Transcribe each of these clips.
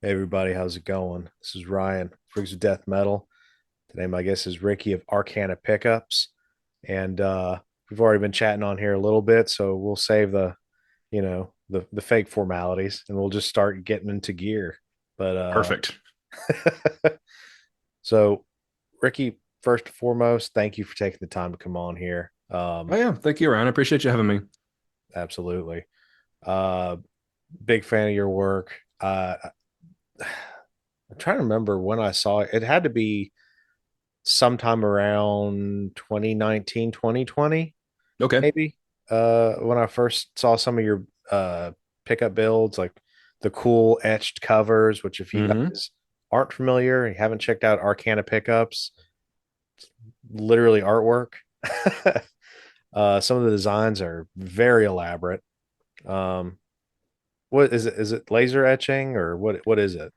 Hey everybody, how's it going? This is Ryan, Freaks of Death Metal. Today my guest is Ricky of Arcana Pickups. And we've already been chatting on here a little bit, so we'll save the fake formalities and we'll just start getting into gear. But Perfect. so Ricky, first and foremost, thank you for taking the time to come on here. Oh yeah, thank you, Ryan. I appreciate you having me. Absolutely. Uh Big fan of your work. I'm trying to remember when I saw it. It had to be sometime around 2019, 2020, Okay. maybe. When I first saw some of your pickup builds, like the cool etched covers, which if you Mm-hmm. guys aren't familiar, you haven't checked out Arcana pickups, literally artwork. Some of the designs are very elaborate. Um, what is it? Is it laser etching or what is it?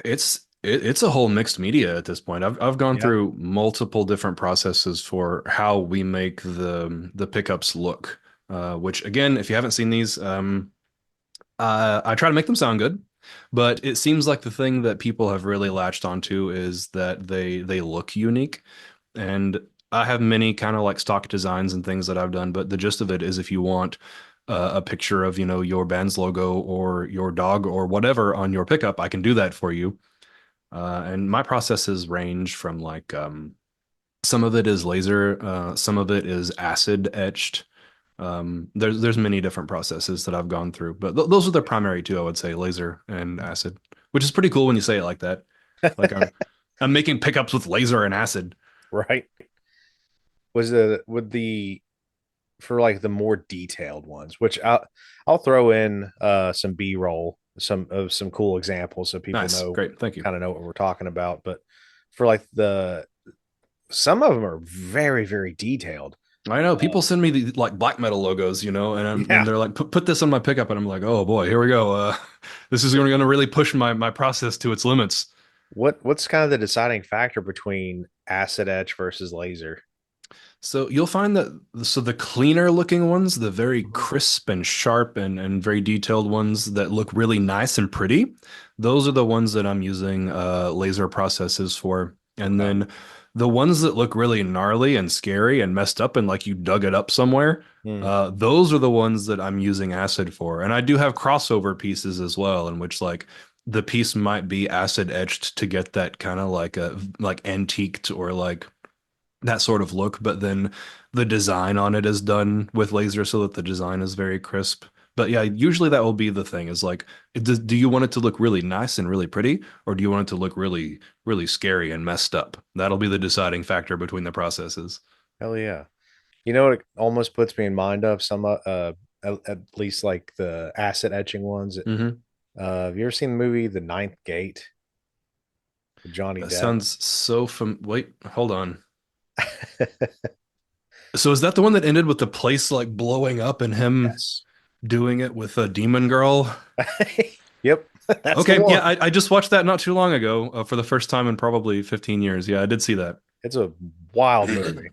It's a whole mixed media at this point. I've gone Yeah. through multiple different processes for how we make the pickups look. Which again, if you haven't seen these, I try to make them sound good, but it seems like the thing that people have really latched onto is that they look unique. And I have many kind of like stock designs and things that I've done, but the gist of it is if you want a picture of, your band's logo or your dog or whatever on your pickup, I can do that for you. And my processes range from like some of it is laser, some of it is acid etched. There's many different processes that I've gone through, but those are the primary two, I would say, laser and acid, which is pretty cool when you say it like that. Like I'm making pickups with laser and acid. Right. Was the would the for like the more detailed ones, which I'll throw in some B-roll, some cool examples so people Nice, know great, thank you. kind of know what we're talking about. But for like the some of them are very, very detailed. I know Uh, people send me the like black metal logos, and yeah. they're like, put this on my pickup, and I'm like, oh boy, here we go. This is going to really push my process to its limits. What's kind of the deciding factor between acid etch versus laser? So you'll find that the cleaner looking ones, the very Mhm. crisp and sharp and very detailed ones that look really nice and pretty, those are the ones that I'm using laser processes for. And Okay. then the ones that look really gnarly and scary and messed up and like you dug it up somewhere, Hmm. those are the ones that I'm using acid for. And I do have crossover pieces as well, in which like the piece might be acid etched to get that kind of like a like antiqued or like that sort of look, but then the design on it is done with laser so that the design is very crisp. But yeah, usually that will be the thing is like, do you want it to look really nice and really pretty, or do you want it to look really, really scary and messed up? That'll be the deciding factor between the processes. Hell yeah. You know what it almost puts me in mind of some at least like the acid etching ones. Hmm. Have you ever seen the movie The Ninth Gate with Johnny That Depp? sounds so wait, hold on. So is that the one that ended with the place like blowing up and him Yes. doing it with a demon girl? Yep, that's the Okay, yeah, one. I just watched that not too long ago for the first time in probably 15 years. Yeah, I did see that. It's a wild movie.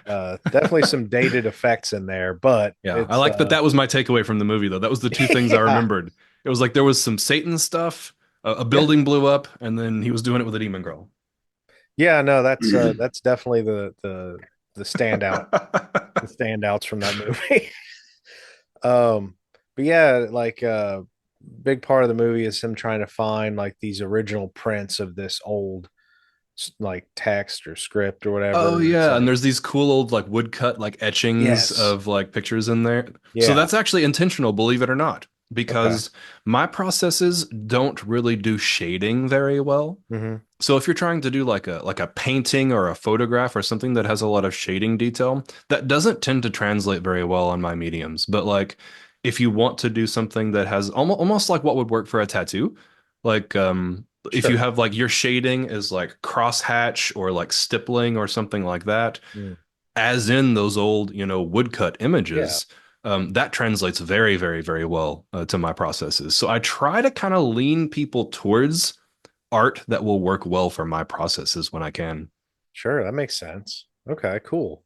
Definitely some dated effects in there, but Yeah, I it's like that. That was my takeaway from the movie, though. That was the two things I yeah, remembered. It was like there was some Satan stuff, a yeah, building blew up, and then he was doing it with a demon girl. yeah. No, that's definitely the standout, the standouts from that movie. But yeah, like big part of the movie is him trying to find like these original prints of this old like text or script or Oh whatever. It's yeah, and like there's these cool old like woodcut like etchings yes, of like pictures in there. So yeah, that's actually intentional, believe it or not, okay, because my processes don't really do shading very well. hmm, So if you're trying to do like a painting or a photograph or something that has a lot of shading detail, that doesn't tend to translate very well on my mediums. But like if you want to do something that has almost like what would work for a tattoo, like if you sure, have like your shading is like crosshatch or like stippling or something like that, mm, as in those old, woodcut yeah, images, that translates very, very, very well to my processes. So I try to kind of lean people towards art that will work well for my processes when I can. sure, that makes sense. Okay, cool.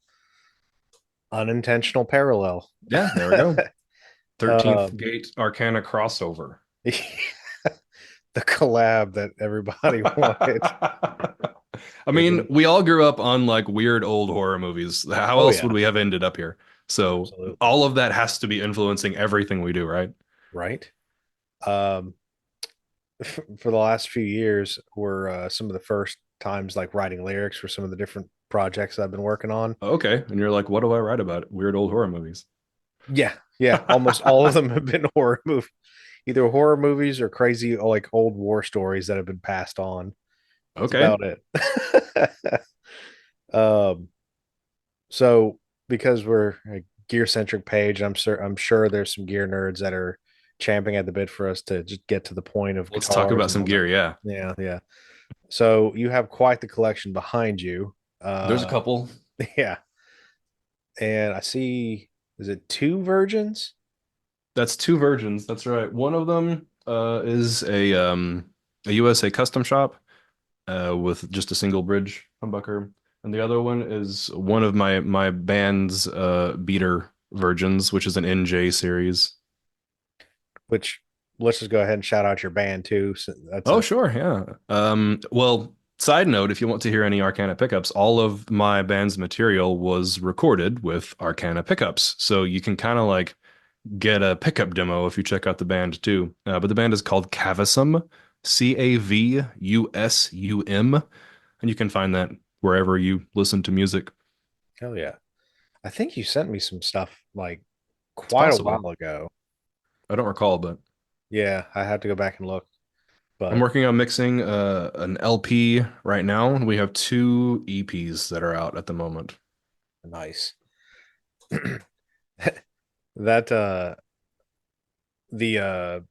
Unintentional parallel. Yeah, there we go. um, 13th Gate Arcana crossover. the collab that everybody wanted. I It mean, was, we all grew up on like weird old horror movies. How oh else would yeah, we have ended up here? So absolutely. all of that has to be influencing everything we do, right? Right. Um, for the last few years were some of the first times like writing lyrics for some of the different projects I've been working on. Okay. And you're like, what do I write about? Weird old horror movies. Yeah, yeah, almost all of them have been horror movie, either horror movies or crazy like old war stories that have been passed on. That's Okay. about it. um, so because we're a gear centric page, I'm sure there's some gear nerds that are champing at the bit for us to just get to the point of Let's talk guitars about and some all that. gear. Yeah. Yeah, yeah. So you have quite the collection behind you. There's a couple. Yeah, and I see, is it two virgins? That's two versions. That's right. One of them is a USA custom shop with just a single bridge humbucker, and the other one is one of my band's beater versions, which is an NJ series. Which let's just go ahead and shout out your band too. So that's Oh, a sure, yeah. Well, side note, if you want to hear any Arcana pickups, all of my band's material was recorded with Arcana pickups, so you can kind of like get a pickup demo if you check out the band too. But the band is called Cavusum, Cavusum, and you can find that wherever you listen to music. hell yeah. I think you sent me some stuff like It's quite a possible. while ago. I don't recall, but Yeah, I had to go back and look, I'm but working on mixing an LP right now, and we have two EPs that are out at the moment. nice. That the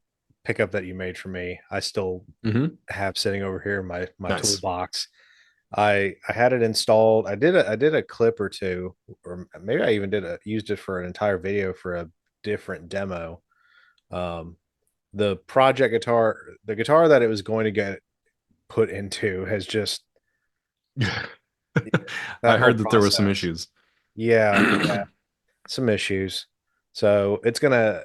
pickup that you made for me, I still Hmm. have sitting over here in my Nice. toolbox. I had it installed. I did a clip or two, or maybe I even used it for an entire video for a different demo. Um, the project guitar, the guitar that it was going to get put into has just I that whole heard that there were some process. issues. Yeah, yeah, some issues. So it's gonna.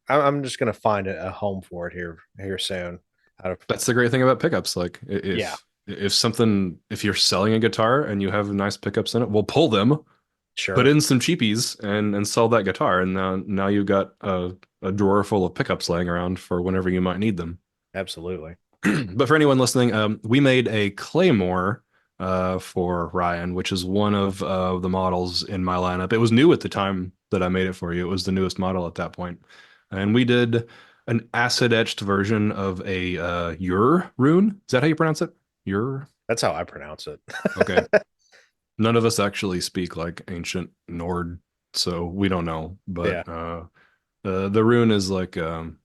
I'm just gonna find a home for it here soon. Out of That's the great thing about pickups. Like yeah, if you're selling a guitar and you have nice pickups in it, we'll pull them, put sure, in some cheapies and sell that guitar. And now you've got a drawer full of pickups laying around for whenever you might need them. absolutely. But for anyone listening, we made a Claymore for Ryan, which is one of the models in my lineup. It was new at the time that I made it for you. It was the newest model at that point. And we did an acid etched version of a Ur rune. Is that how you pronounce it? Ur? That's how I pronounce it. Okay. None of us actually speak like ancient Nord, so we don't know. Yeah. But the rune is like,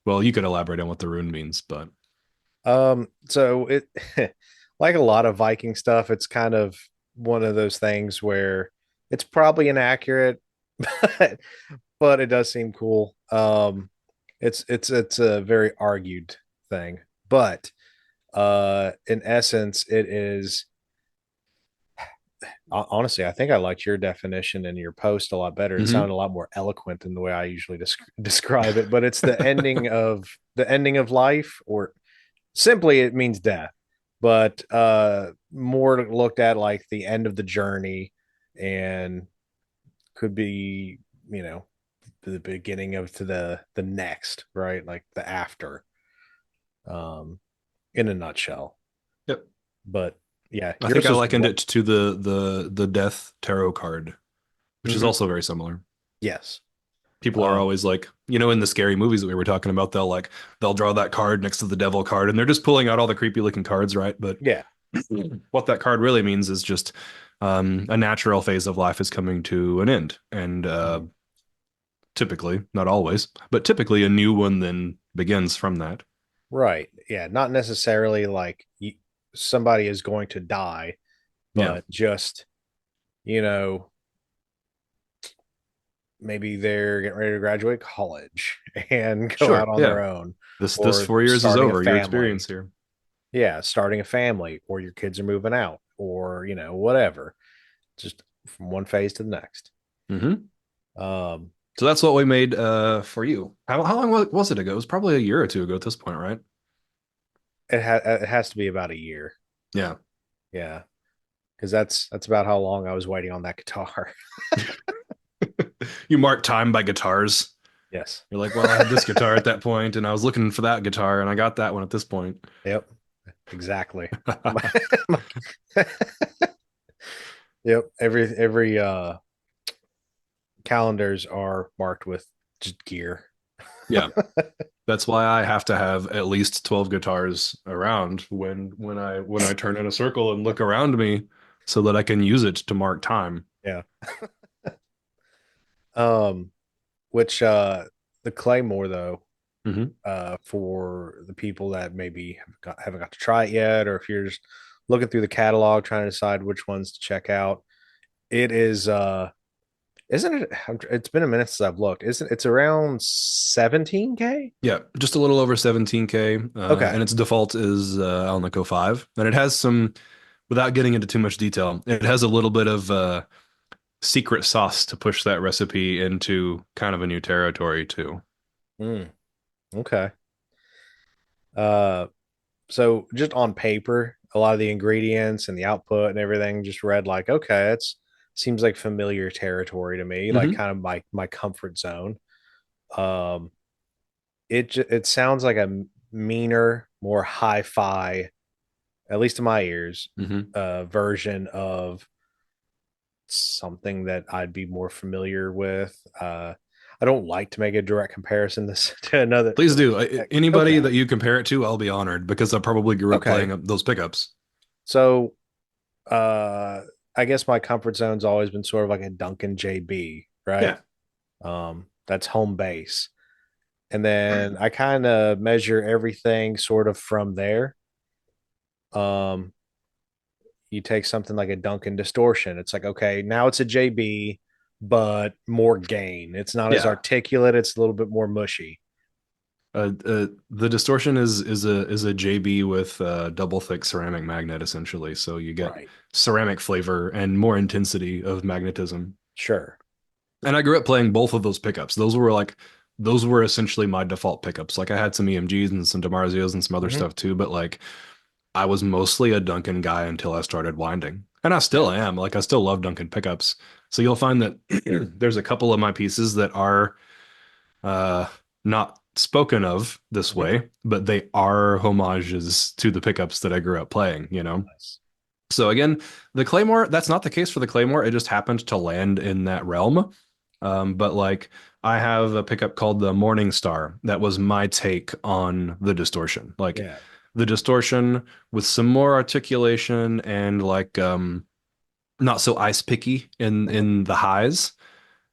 well, you could elaborate on what the rune means, but So it, like a lot of Viking stuff, it's kind of one of those things where it's probably inaccurate, but it does seem cool. It's a very argued thing, but in essence, it is honestly, I think I liked your definition in your post a lot better. It mhm. sounded a lot more eloquent than the way I usually describe it, but it's the ending of life, or simply it means death, but more looked at like the end of the journey, and could be, you know, the beginning of to the next, right? Like the after, um, in a nutshell. Yep. But yeah, I think yours I is likened what? it to the Death Tarot card, which is Mm-hmm. also very similar. Yes. People are Um, always like, in the scary movies that we were talking about, they'll draw that card next to the devil card, and they're just pulling out all the creepy looking cards, right? But yeah. what that card really means is just a natural phase of life is coming to an end, and Mhm. typically, not always, but typically a new one then begins from that. Right. Yeah. Not necessarily like somebody is going to die, Yeah, but just, you know, maybe they're getting ready to graduate college and go out sure, on yeah. their own, This or 4 years is starting a over. Your family. experience here. Yeah, starting a family, or your kids are moving out, or whatever. Just from one phase to the next. Hmm. Um, So that's what we made for you. How long was it ago? It was probably a year or two ago at this point, right? it has to be about a year. Yeah. Yeah, because that's about how long I was waiting on that guitar. You mark time by guitars. Yes. You're like, well, I had this guitar at that point, and I was looking for that guitar, and I got that one at this point. Yep. Exactly. Yep. Every calendars are marked with just gear. Yeah. That's why I have to have at least 12 guitars around when I turn in a circle and look around me so that I can use it to mark time. Yeah. Um, which the Claymore though, Hmm. for the people that maybe haven't got to try it yet, or if you're just looking through the catalog trying to decide which ones to check out, it is isn't it it's been a minute since I've looked. Isn't it's around 17K? Yeah, just a little over 17K, and Okay. its default is Alnico 5. And it has some, without getting into too much detail, it has a little bit of secret sauce to push that recipe into kind of a new territory too. Mm, okay. Uh so just on paper, a lot of the ingredients and the output and everything just read like, okay, it's seems like familiar territory to me, like Hmm. kind of my comfort zone. Um, it sounds like a meaner, more hi-fi, at least to my ears, Hmm. version of something that I'd be more familiar with. I don't like to make a direct comparison this to another. Please do. Anybody Okay, that you compare it to, I'll be honored because I probably grew up okay. playing those pickups. So uh I guess my comfort zone's always been sort of like a Duncan JB, right? Yeah. That's home base. And then I kind of measure everything sort of from there. Um, you take something like a Duncan distortion. It's like, okay, now it's a JB, but more gain. It's not as Yeah. articulate, it's a little bit more mushy. The distortion is a JB with double thick ceramic magnet essentially, so you get Right. ceramic flavor and more intensity of magnetism. Sure. And I grew up playing both of those pickups. Those were essentially my default pickups. Like I had some EMGs and some DiMarzios and some other Hmm. stuff too, but like I was mostly a Duncan guy until I started winding. And I Yeah. still am. Like I still love Duncan pickups. So you'll find that there's a couple of my pieces that are uh not spoken of this Hmm. way, but they are homages to the pickups that I grew up playing, you know? Nice. So again, the Claymore, that's not the case for the Claymore. It just happened to land in that realm. But like I have a pickup called the Morning Star that was my take on the distortion. Like Yeah. the distortion with some more articulation and like not so ice picky Hmm. in the highs.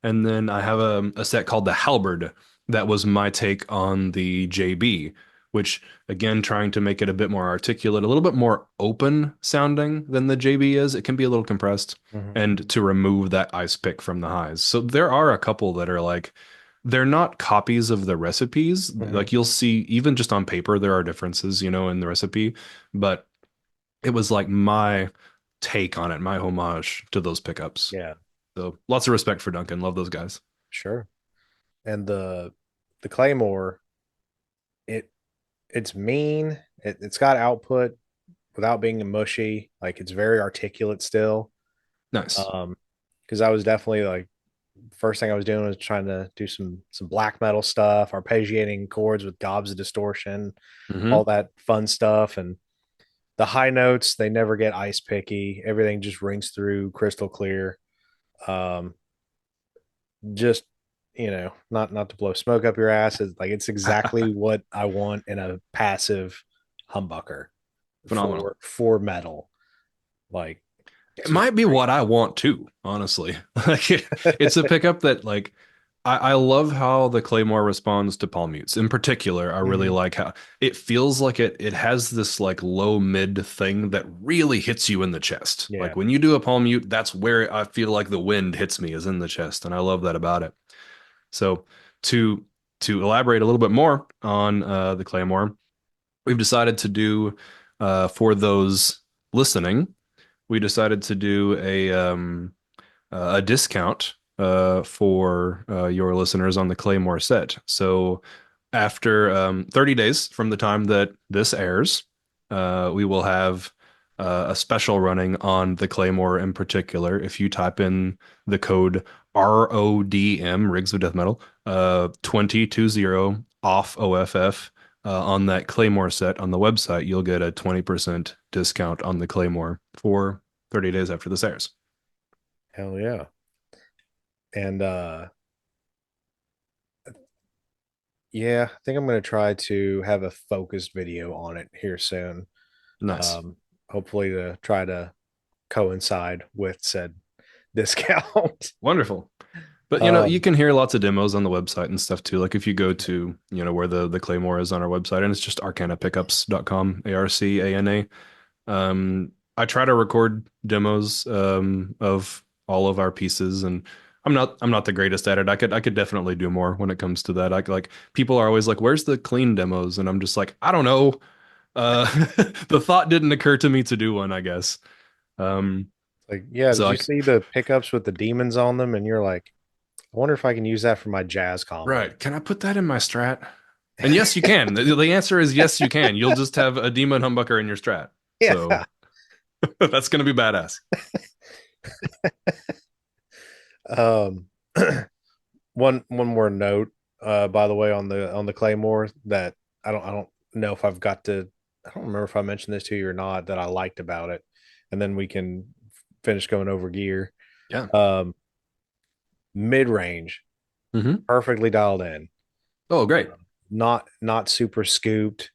And then I have a set called the Halberd that was my take on the JB, which again, trying to make it a bit more articulate, a little bit more open sounding than the JB is. It can be a little compressed Hmm. and to remove that ice pick from the highs. So there are a couple that are like, they're not copies of the recipes. Hmm. Like you'll see, even just on paper, there are differences, in the recipe, but it was like my take on it, my homage to those pickups. Yeah. So lots of respect for Duncan. Love those guys. Sure. And the Claymore, it it's mean. It's got output without being mushy. Like it's very articulate still. Nice. Um, because I was definitely like first thing I was doing was trying to do some black metal stuff, arpeggiating chords with gobs of distortion, all Hmm. that fun stuff. And the high notes, they never get ice picky. Everything just rings through crystal clear. Um, just not to blow smoke up your ass. It's like it's exactly what I want in a passive humbucker Phenomenal. for metal. Like It it's just might be great. what I want too, honestly. Like it's a pickup that like I love how the Claymore responds to palm mutes. In particular, I really Hmm. like how it feels like it has this like low mid thing that really hits you in the chest. Yeah. Like when you do a palm mute, that's where I feel like the wind hits me is in the chest, and I love that about it. So to to elaborate a little bit more on the Claymore, we've decided to do for those listening, we decided to do a discount for your listeners on the Claymore set. So after 30 days from the time that this airs, we will have a special running on the Claymore in particular. If you type in the code RODM, Rigs of Death Metal, 2020 off OFF on that Claymore set on the website, you'll get a 20% discount on the Claymore for 30 days after this airs. Hell yeah. And yeah, I think I'm gonna try to have a focused video on it here soon. Nice. Um, hopefully to try to coincide with said discount. Wonderful. But you um, can hear lots of demos on the website and stuff too. Like if you go to, where the Claymore is on our website, and it's just arcanapickups.com, ARCANA. I try to record demos of all of our pieces, and I'm not the greatest at it. I could definitely do more when it comes to that. Like people are always like, "Where's the clean demos?" And I'm just like, I don't know. Uh, the thought didn't occur to me to do one, I guess. Um, like, yeah, so did you like, see the pickups with the demons on them? And you're like, I wonder if I can use that for my jazz combo. right, can I put that in my strat? And yes, you can. The answer is yes, you can. You'll just have a demon humbucker in your strat. So Yeah. that's gonna be badass. Um, one more note, by the way, on the Claymore that I don't know if I've got to. I don't remember if I mentioned this to you or not that I liked about it, and then we can finish going over gear. Yeah. Um, Mid range, Hmm. perfectly dialed in, Oh, great. not super scooped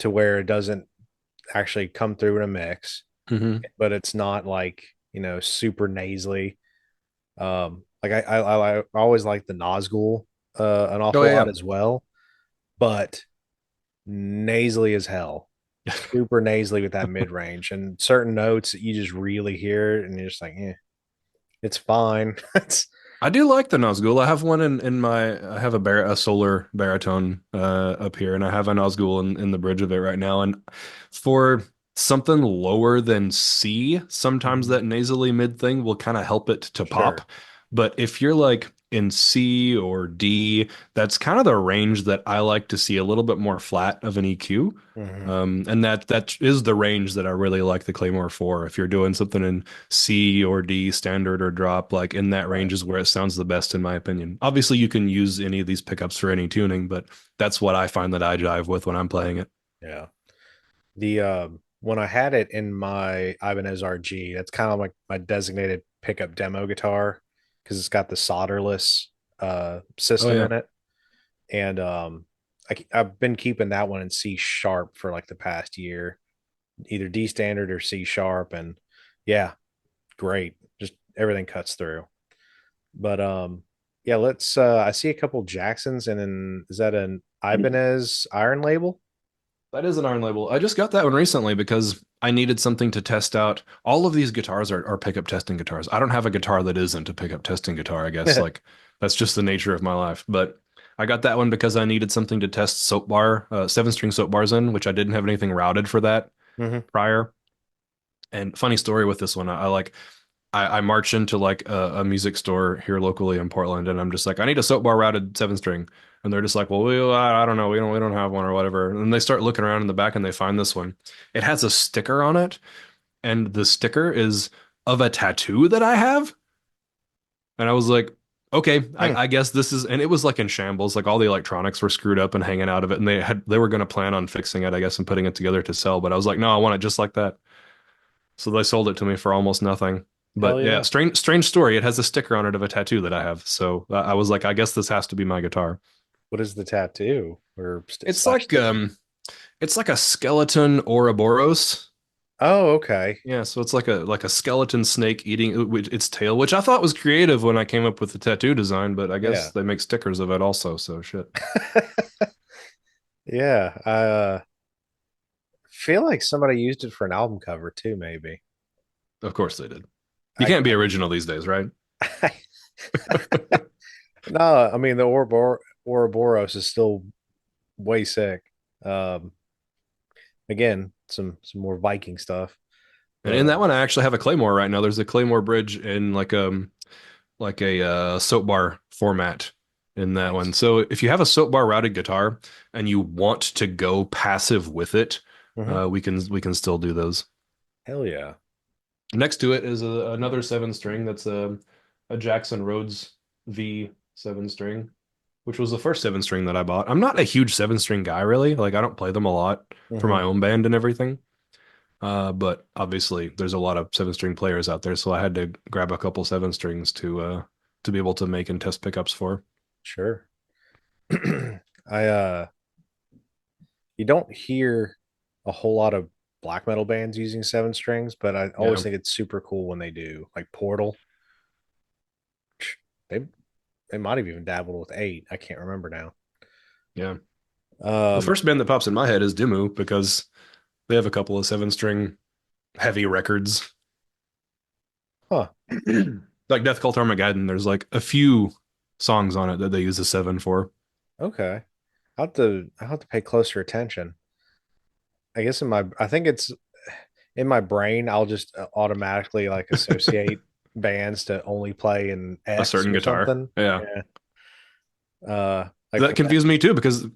to where it doesn't actually come through in a mix, Hmm. but it's not like super nasally. Like I always like the Nazgul an Oh awful lot yeah, as well, but nasally as hell, yeah. super nasally with that mid range and certain notes that you just really hear it and you're just like, it's fine. It's I do like the Nazgul. I have one in my. I have a solar baritone up here, and I have a Nazgul in the bridge of it right now. And for something lower than C, sometimes Mhm. that nasally mid thing will kind of help it to Sure. pop. But if you're like in C or D, that's kind of the range that I like to see a little bit more flat of an EQ. Hmm. And that is the range that I really like the Claymore for. If you're doing something in C or D, standard or drop, like in that Right. range is where it sounds the best, in my opinion. Obviously, you can use any of these pickups for any tuning, but that's what I find that I jive with when I'm playing it. Yeah. The when I had it in my Ibanez RG, that's kind of like my designated pickup demo guitar because it's got the solderless Oh system yeah. in it. And I've been keeping that one in C sharp for like the past year, either D standard or C sharp, and yeah, great. Just everything cuts through. But yeah, let's. I see a couple Jacksons, and then is that an Ibanez Iron Label? That is an iron label. I just got that one recently because I needed something to test out. All of these guitars are pickup testing guitars. I don't have a guitar that isn't a pickup testing guitar, I guess. Like that's just the nature of my life. But I got that one because I needed something to test soap bar, seven string soap bars in, which I didn't have anything routed for that Hmm. prior. And funny story with this one, I march into like a music store here locally in Portland, and I'm just like, I need a soap bar routed seven string, and they're just like, well, I don't know, we don't have one or whatever. And they start looking around in the back, and they find this one. It has a sticker on it, and the sticker is of a tattoo that I have, and I was like, okay, Hmm. I guess this is, and it was like in shambles, like all the electronics were screwed up and hanging out of it, and they were going to plan on fixing it, I guess, and putting it together to sell, but I was like, no, I want it just like that. So they sold it to me for almost nothing. Hell But yeah, yeah. strange story. It has a sticker on it of a tattoo that I have. So I was like, I guess this has to be my guitar. What is the tattoo or It's slash like sticker? it's like a skeleton Ouroboros. Oh, okay. Yeah, so it's like a skeleton snake eating its tail, which I thought was creative when I came up with the tattoo design, but I guess Yeah. they make stickers of it also, so shit. Yeah. I feel like somebody used it for an album cover too, maybe. Of course they did. You I, can't be original these days, right? I no, I mean the Ouroboros is still way sick. Um, again, some more Viking stuff, And but in that one, I actually have a Claymore right now. There's a Claymore bridge in like a soap bar format in that one. nice. So if you have a soap bar routed guitar and you want to go passive with it, Hmm. We can still do those. Hell yeah. Next to it is another seven string that's a Jackson Rhodes V seven string, which was the first seven string that I bought. I'm not a huge seven string guy really. Like I don't play them a lot for Hmm. my own band and everything. But obviously there's a lot of seven string players out there, so I had to grab a couple seven strings to be able to make and test pickups for. Sure. I you don't hear a whole lot of black metal bands using seven strings, but I always Yeah. think it's super cool when they do. Like Portal, they they might have even dabbled with eight. I can't remember now. Yeah. The Um, first band that pops in my head is Dimmu because they have a couple of seven string heavy records. huh. Like Death Cult Armageddon, there's like a few songs on it that they use a seven for. Okay. I'll have to pay closer attention. I guess I think it's in my brain, I'll just automatically like associate bands to only play in A X certain or guitar. something. Yeah. Yeah. Like That from that. confused me too because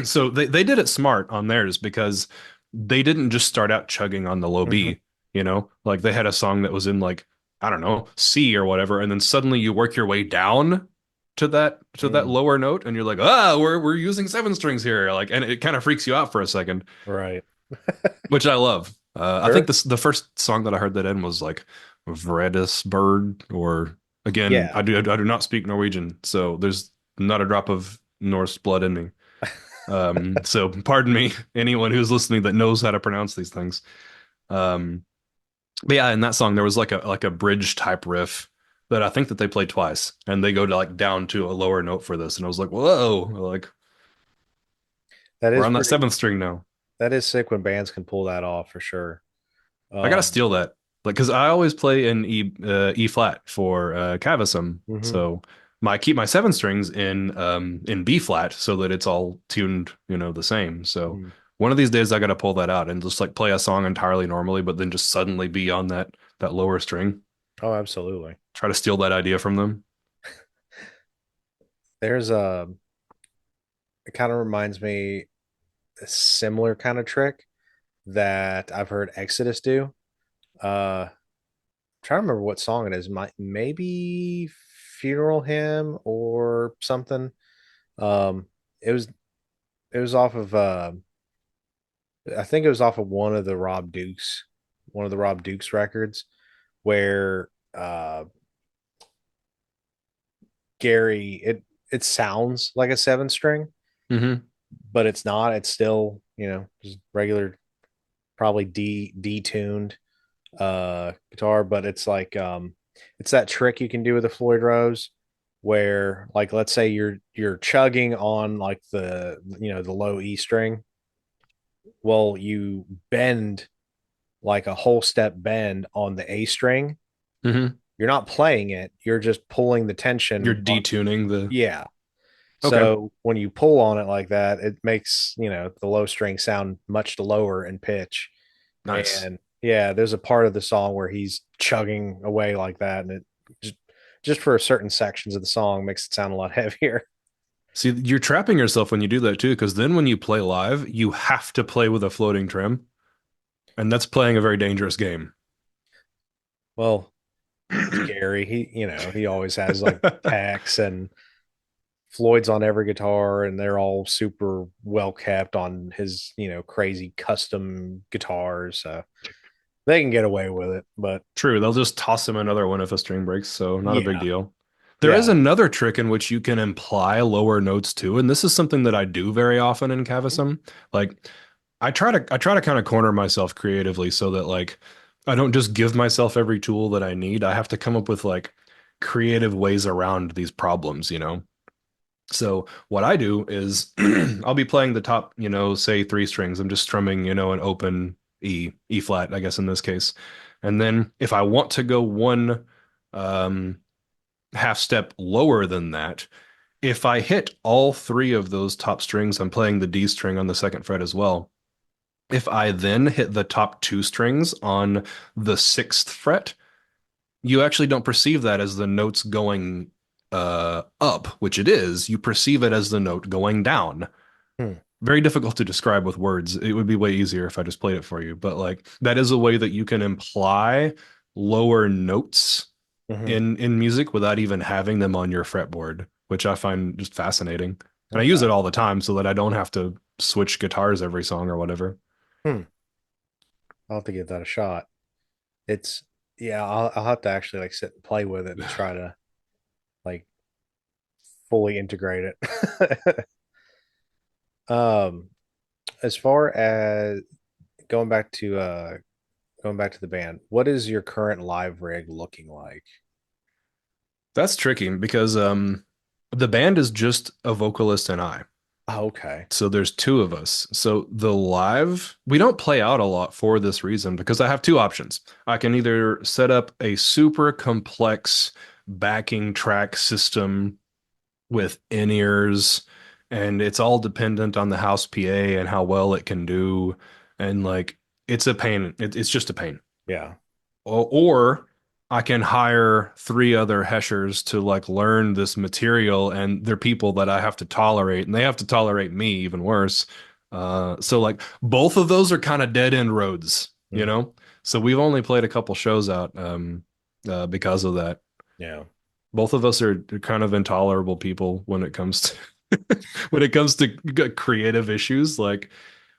so they did it smart on theirs because they didn't just start out chugging on the low Mhm. B, you know? Like they had a song that was in like, I don't know, C or whatever, and then suddenly you work your way down to that Mm, lower note and you're like, "Ah, we're using seven strings here." Like and it kind of freaks you out for a second, right. which I love. I think Sure. this the first song that I heard that in was like Vredis Bird, or again, Yeah. I do not speak Norwegian, so there's not a drop of Norse blood in me. So pardon me, anyone who's listening that knows how to pronounce these things. Um, but yeah, in that song there was like a bridge type riff that I think that they played twice, and they go to like down to a lower note for this, and I was like, whoa, like That we're is on that pretty seventh string now. that is sick when bands can pull that off for sure. I gotta Um, steal that. Like, because I always play in E flat for Cavasum, mhm. so I keep my seven strings in B flat so that it's all tuned, the same. So Mm. one of these days I gotta pull that out and just like play a song entirely normally, but then just suddenly be on that lower string. Oh, absolutely. Try to steal that idea from them. There's a it kind of reminds me a similar kind of trick that I've heard Exodus do. Trying to remember what song it is. Maybe Funeral Hymn or something. Um, it was it was off of I think it was off of one of the Rob Dukes records, where Gary it sounds like a seven string, Hmm. but it's not. It's still just regular, probably detuned guitar, but it's that trick you can do with the Floyd Rose where, like, let's say you're chugging on like the low E string. Well, you bend like a whole step bend on the A string. Hmm. You're not playing it, you're just pulling the You're tension on. detuning the. Yeah. Okay, So when you pull on it like that, it makes the low string sound much lower in pitch. nice. And yeah, there's a part of the song where he's chugging away like that, and it just just for certain sections of the song makes it sound a lot heavier. See, you're trapping yourself when you do that too, because then when you play live, you have to play with a floating trim. And that's playing a very dangerous game. Well, it's Gary. He always has like tacks, and Floyd's on every guitar, and they're all super well kept on his crazy custom guitars. So they can get away with it. But True, they'll just toss him another one if a string breaks, so not a big yeah, deal. There is yeah. another trick in which you can imply lower notes too, and this is something that I do very often in Cavasm. Like I try to kind of corner myself creatively so that like I don't just give myself every tool that I need. I have to come up with like creative ways around these problems. So what I do is I'll be playing the top, say three strings. I'm just strumming, an open E flat, I guess in this case. And then if I want to go one um, half step lower than that, if I hit all three of those top strings, I'm playing the D string on the second fret as well. If I then hit the top two strings on the sixth fret, you actually don't perceive that as the notes going up, which it is. You perceive it as the note going down. Hmm. very difficult to describe with words. It would be way easier if I just played it for you. But like that is a way that you can imply lower notes Hmm. in music without even having them on your fretboard, which I find just fascinating. And I use Okay. it all the time so that I don't have to switch guitars every song or whatever. Hmm. I'll have to give that a shot. It's yeah, I'll have to actually like sit and play with it and try to like fully integrate it. um, as far as going back to going back to the band, what is your current live rig looking like? That's tricky because the band is just a vocalist and I. Oh, okay. So there's two of us. So the live, we don't play out a lot for this reason because I have two options. I can either set up a super complex backing track system with in-ears, and it's all dependent on the house PA and how well it can do. And like, it's a pain. It's just a pain. Yeah. Or I can hire three other heshers to like learn this material, and they're people that I have to tolerate, and they have to tolerate me even worse. So like both of those are kind of dead end roads, you Hmm. know? So we've only played a couple shows out because of that. Yeah. Both of us are kind of intolerable people when it comes to when it comes to creative issues. Like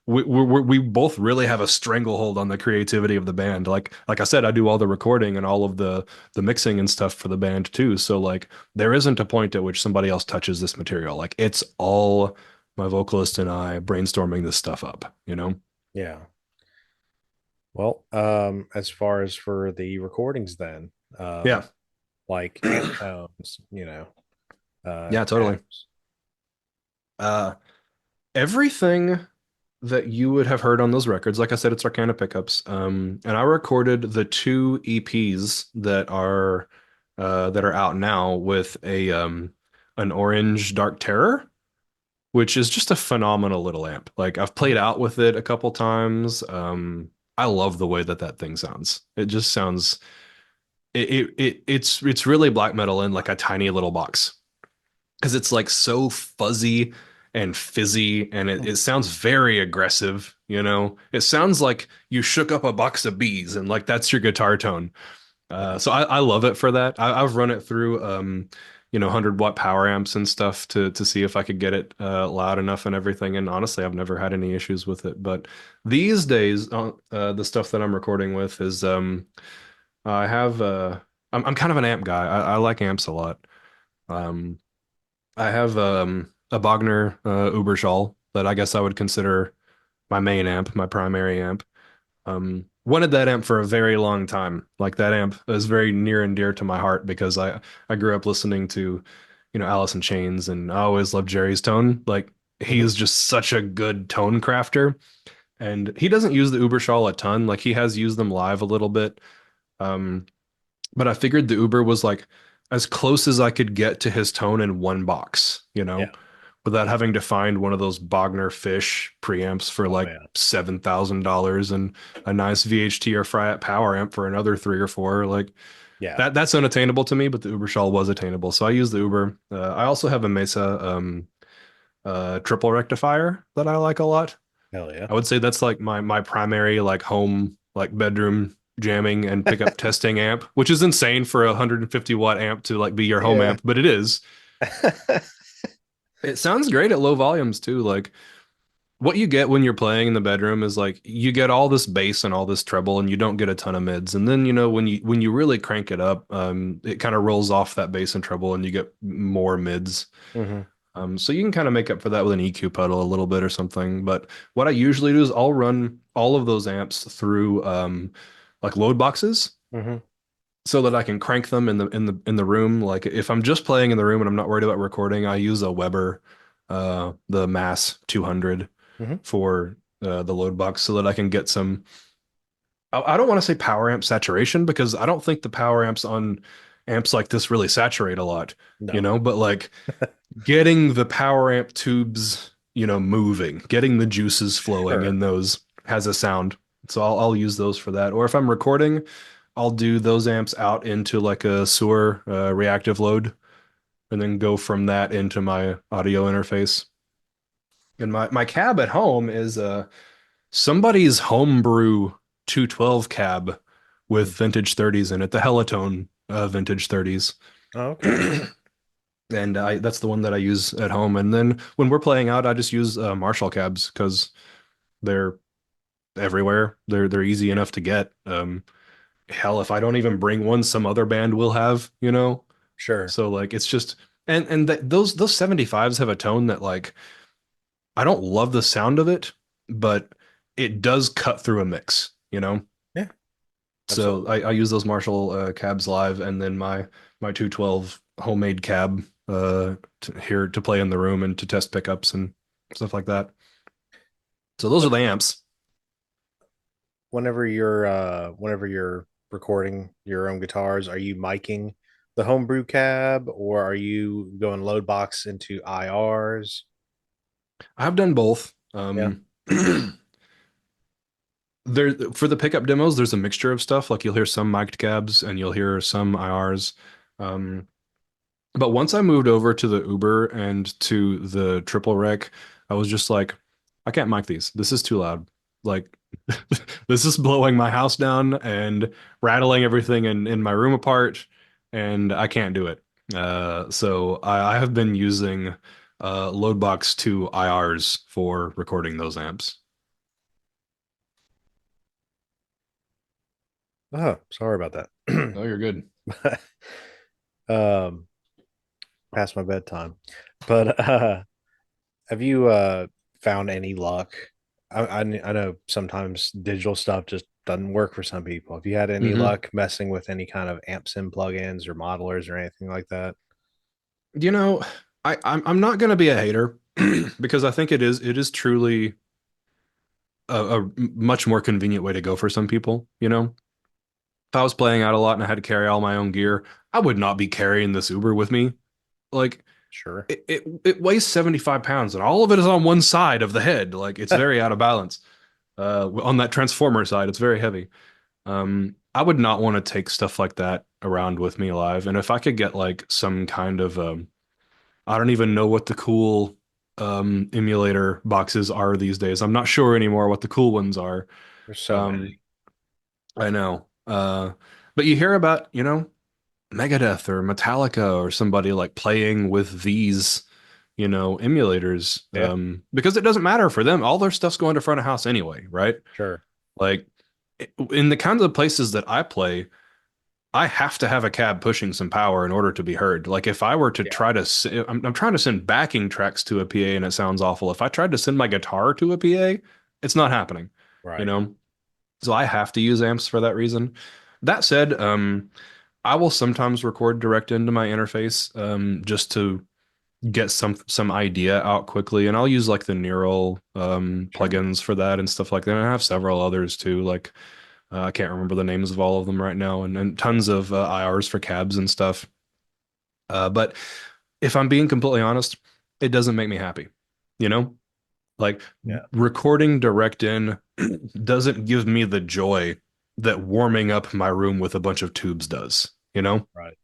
we both really have a stranglehold on the creativity of the band. Like I said, I do all the recording and all of the mixing and stuff for the band too. So like there isn't a point at which somebody else touches this material. Like it's all my vocalist and I brainstorming this stuff up, you know? Yeah. Well, as far as for the recordings then, Yeah. like amp tones, Yeah, totally. taps. Uh Everything that you would have heard on those records, like I said, it's Arcana pickups. And I recorded the two EPs that are out now with a an orange Dark Terror, which is just a phenomenal little amp. Like I've played Mhm. out with it a couple times. I love the way that that thing sounds. It just sounds it's really black metal in like a tiny little box because it's like so fuzzy and fizzy and it sounds very aggressive, you know? It sounds like you shook up a box of bees and like that's your guitar tone. Yeah. So I love it for that. I've run it through 100-watt power amps and stuff to see if I could get it loud enough and everything. And honestly, I've never had any issues with it. But these days, the stuff that I'm recording with is I have I'm kind of an amp guy. I like amps a lot. Um, I have a Bogner Uberschall that I guess I would consider my main amp, my primary amp. Wanted that amp for a very long time. Like that amp is very near and dear to my heart because I grew up listening to, Alice in Chains, and I always loved Jerry's tone. Like he Hmm. is just such a good tone crafter, and he doesn't use the Uberschall a ton. Like he has used them live a little bit. Um, but I figured the Uber was like as close as I could get to his tone in one box, Yeah. without having to find one of those Bogner Fish preamps for Oh like man. $7,000 and a nice VHT or Fryette power amp for another three or four. Like Yeah. that's unattainable to me, but the Uberschall was attainable. So I use the Uber. I also have a Mesa triple rectifier that I like a lot. Hell yeah. I would say that's like my primary like home like bedroom jamming and pickup testing amp, which is insane for a 150-watt amp to like be your home Yeah. amp, but it is. It sounds great at low volumes too. Like what you get when you're playing in the bedroom is like you get all this bass and all this treble and you don't get a ton of mids. And then when you really crank it up, it kind of rolls off that bass and treble and you get more mids. Hmm. So you can kind of make up for that with an EQ pedal a little bit or something. But what I usually do is I'll run all of those amps through like load boxes Hmm. so that I can crank them in the room. Like if I'm just playing in the room and I'm not worried about recording, I use a Weber, the Mass 200 Hmm. for the load box so that I can get some. I don't want to say power amp saturation because I don't think the power amps on amps like this really saturate a lot, No. but like getting the power amp tubes, moving, getting the juices flowing Sure. in those has a sound. So I'll use those for that. Or if I'm recording, I'll do those amps out into like a sewer reactive load and then go from that into my audio interface. And my cab at home is somebody's homebrew 212 cab Hmm. with vintage 30s in it, the Helitone vintage 30s. Oh, okay. And I that's the one that I use at home. And then when we're playing out, I just use Marshall cabs because they're everywhere. They're easy Yeah. enough to get. Hell, if I don't even bring one, some other band will have, you know. Sure. So like it's just those 75s have a tone that like I don't love the sound of it, but it does cut through a mix, you know. Yeah, So absolutely. I use those Marshall cabs live, and then my 212 homemade cab here to play in the room and to test pickups and stuff like that. So those are When- the amps. whenever you're recording your own guitars, are you miking the homebrew cab or are you going load box into IRs? I've done both. Yeah, There for the pickup demos, there's a mixture of stuff. Like you'll hear some mic'd cabs and you'll hear some IRs. Um, But once I moved over to the Uber and to the triple rec, I was just like, I can't mic these. This is too loud. Like, this is blowing my house down and rattling everything in my room apart, and I can't do it. So I have been using Loadbox 2 IRs for recording those amps. oh, sorry about that. Oh, you're good. um Past my bedtime, but have you found any luck? I know sometimes digital stuff just doesn't work for some people. Have you had any Hmm. luck messing with any kind of amp sim plugins or modelers or anything like that? You know, I'm not gonna be a hater because I think it is truly a much more convenient way to go for some people, you know? If I was playing out a lot and I had to carry all my own gear, I would not be carrying this Uber with me. Like Sure. it weighs 75 pounds and all of it is on one side of the head. Like it's very out of balance. On that transformer side, it's very heavy. I would not want to take stuff like that around with me alive. And if I could get like some kind of I don't even know what the cool emulator boxes are these days. I'm not sure anymore what the cool ones are. There's so Um, many. I know. But you hear about, Megadeth or Metallica or somebody like playing with these, emulators. Yeah, Because it doesn't matter for them. All their stuff's going to front of house anyway, right? sure. Like in the kinds of places that I play, I have to have a cab pushing some power in order to be heard. Like if I were to Yeah, try to, I'm trying to send backing tracks to a PA and it sounds awful. If I tried to send my guitar to a PA, it's not happening, you right. know? So I have to use amps for that reason. That said, I will sometimes record direct into my interface, just to get some idea out quickly, and I'll use like the Neural Sure. plugins for that and stuff like that. And I have several others too, like I can't remember the names of all of them right now, and tons of IRs for cabs and stuff. But if I'm being completely honest, it doesn't make me happy, you know? Like Yeah, recording direct in doesn't give me the joy that warming up my room with a bunch of tubes does, you know? right.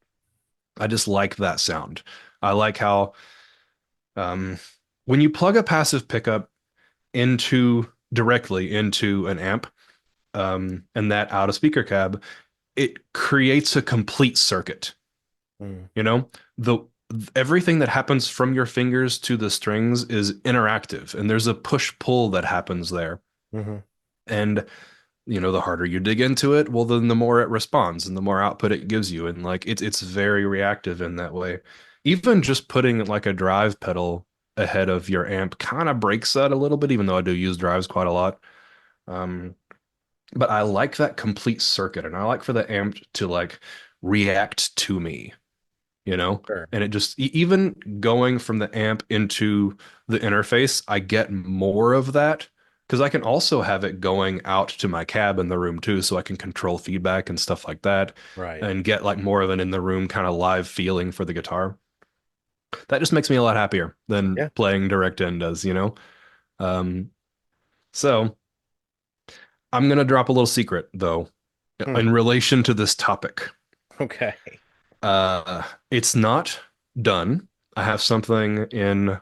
I just like that sound. I like how um, when you plug a passive pickup into directly into an amp, and that out of speaker cab, it creates a complete circuit. Mm. You know, the everything that happens from your fingers to the strings is interactive, and there's a push pull that happens there. Hmm. And the harder you dig into it, well, then the more it responds and the more output it gives you. And like it's very reactive in that way. Even just putting like a drive pedal ahead of your amp kind of breaks that a little bit, even though I do use drives quite a lot. Um, but I like that complete circuit and I like for the amp to like react to me, you know? Sure. And it just even going from the amp into the interface, I get more of that because I can also have it going out to my cab in the room too, so I can control feedback and stuff like that Right. and get like more of an in the room kind of live feeling for the guitar. That just makes me a lot happier than Yeah. playing direct in does, you know? Um, so I'm gonna drop a little secret though Hmm. in relation to this topic. Okay. It's not done. I have something in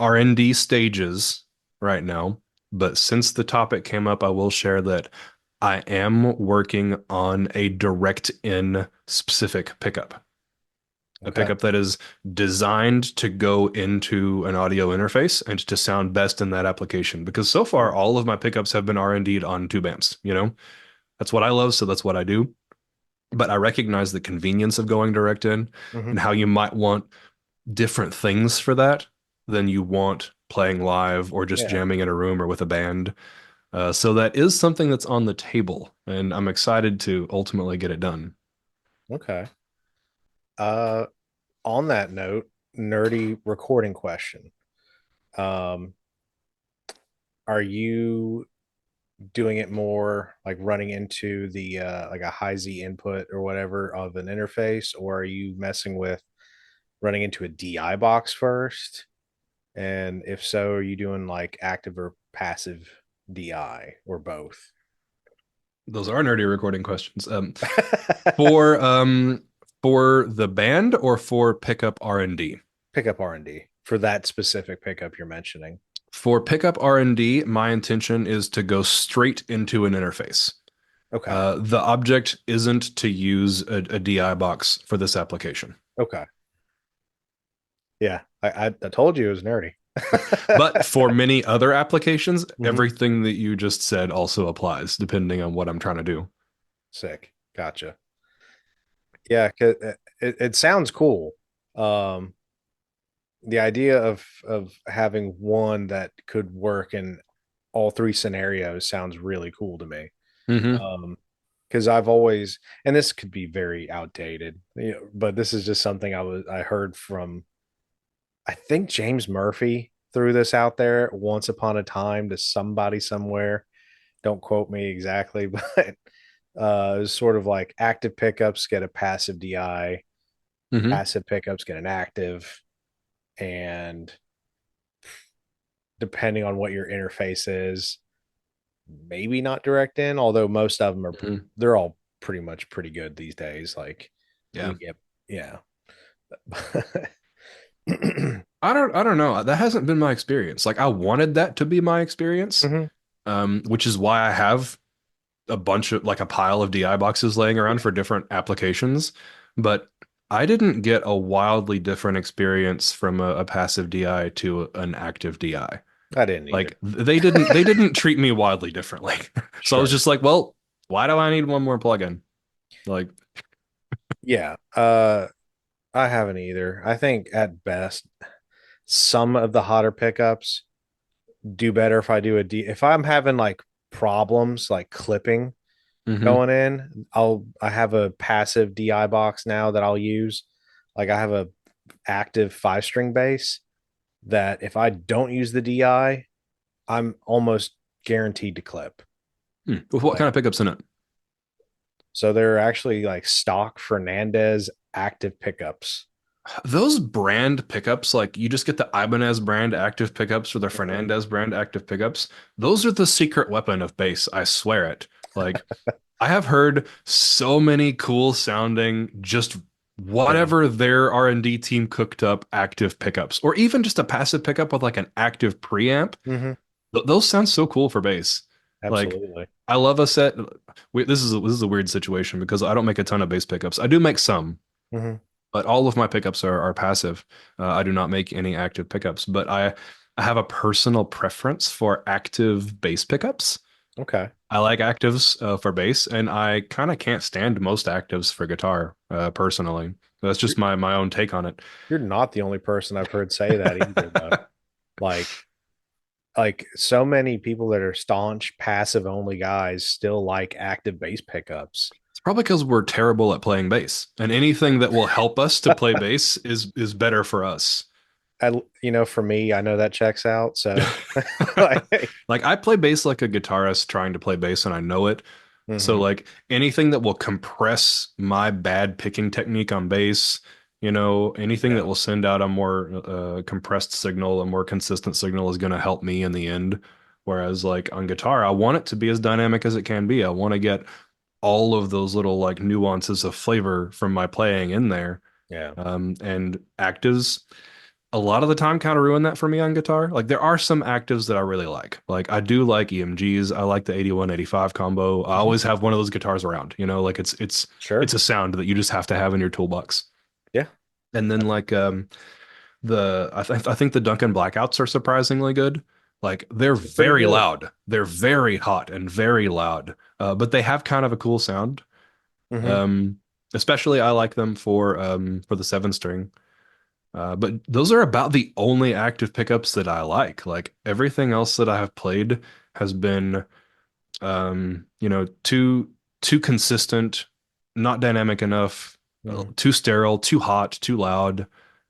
R&D stages right now, but since the topic came up, I will share that I am working on a direct in specific pickup. A Okay. pickup that is designed to go into an audio interface and to sound best in that application. Because so far, all of my pickups have been R&D'd on tube amps, you know? That's what I love, so that's what I do. But I recognize the convenience of going direct in Hmm. and how you might want different things for that than you want playing live or just Yeah. jamming in a room or with a band. So that is something that's on the table, and I'm excited to ultimately get it done. Okay. Uh, on that note, nerdy recording question. Um, are you doing it more like running into the like a high Z input or whatever of an interface, or are you messing with running into a DI box first? And if so, are you doing like active or passive DI or both? Those are nerdy recording questions. For for the band or for pickup R&D? Pickup R&D for that specific pickup you're mentioning. For pickup R&D, my intention is to go straight into an interface. Okay. The object isn't to use a DI box for this application. Okay. Yeah. I told you it was nerdy. But for many other applications, Hmm. everything that you just said also applies, depending on what I'm trying to do. Sick. Gotcha. Yeah, 'cause it sounds cool. Um, the idea of having one that could work in all three scenarios sounds really cool to me. Hmm. Um, because I've always, and this could be very outdated, but this is just something I heard from, I think James Murphy threw this out there once upon a time to somebody somewhere. Don't quote me exactly, but it was sort of like active pickups get a passive DI, Hmm. passive pickups get an active, and depending on what your interface is, maybe not direct in, although most of them are, Hmm. they're all pretty much pretty good these days. Like Yeah. you get, yeah. I don't know. That hasn't been my experience. Like I wanted that to be my experience, Hmm. which is why I have a bunch of like a pile of DI boxes laying around Yeah, for different applications. But I didn't get a wildly different experience from a passive DI to an active DI. I didn't either. Like they didn't treat me wildly differently. So I was Sure. just like, well, why do I need one more plugin? Like, Yeah. I haven't either. I think at best, some of the hotter pickups do better if I do a D. If I'm having like problems like clipping hmm going in, I have a passive DI box now that I'll use. Like I have a active 5 string bass that if I don't use the DI, I'm almost guaranteed to clip. With what kind Like of pickups in it? so they're actually like stock Fernandez active pickups. Those brand pickups, like you just get the Ibanez brand active pickups or the Mhm. Fernandez brand active pickups. Those are the secret weapon of bass. I swear it. Like I have heard so many cool sounding, just Yeah. whatever their R&D team cooked up active pickups, or even just a passive pickup with like an active preamp. Hmm. Those sound so cool for bass. Like Absolutely. I love a set. This is a weird situation because I don't make a ton of bass pickups. I do make some, Hmm. but all of my pickups are passive. I do not make any active pickups, but I have a personal preference for active bass pickups. Okay. I like actives for bass, and I kind of can't stand most actives for guitar, personally. That's You're, just my own take on it. you're not the only person I've heard say that either, though. Like, like so many people that are staunch passive only guys still like active bass pickups. It's probably because we're terrible at playing bass, and anything that will help us to play bass is better for us. For me, I know that checks out. So, like, Like I play bass like a guitarist trying to play bass, and I know it. So mhm, like anything that will compress my bad picking technique on bass, anything that yeah, will send out a more compressed signal, a more consistent signal is going to help me in the end. Whereas like on guitar, I want it to be as dynamic as it can be. I want to get all of those little like nuances of flavor from my playing in there. yeah, And actives. a lot of the time kind of ruin that for me on guitar. Like there are some actives that I really like. Like I do like EMGs. I like the 8185 combo. I Mhm. always have one of those guitars around, like it's Sure. a sound that you just have to have in your toolbox. Yeah. And then like I think the Duncan Blackouts are surprisingly good. Like they're Those are pretty very good. loud. They're very hot and very loud. But they have kind of a cool sound. Hmm. Um Especially I like them for the seven string. But those are about the only active pickups that I like. Like everything else that I have played has been, too consistent, not dynamic enough, Hmm. too sterile, too hot, too loud,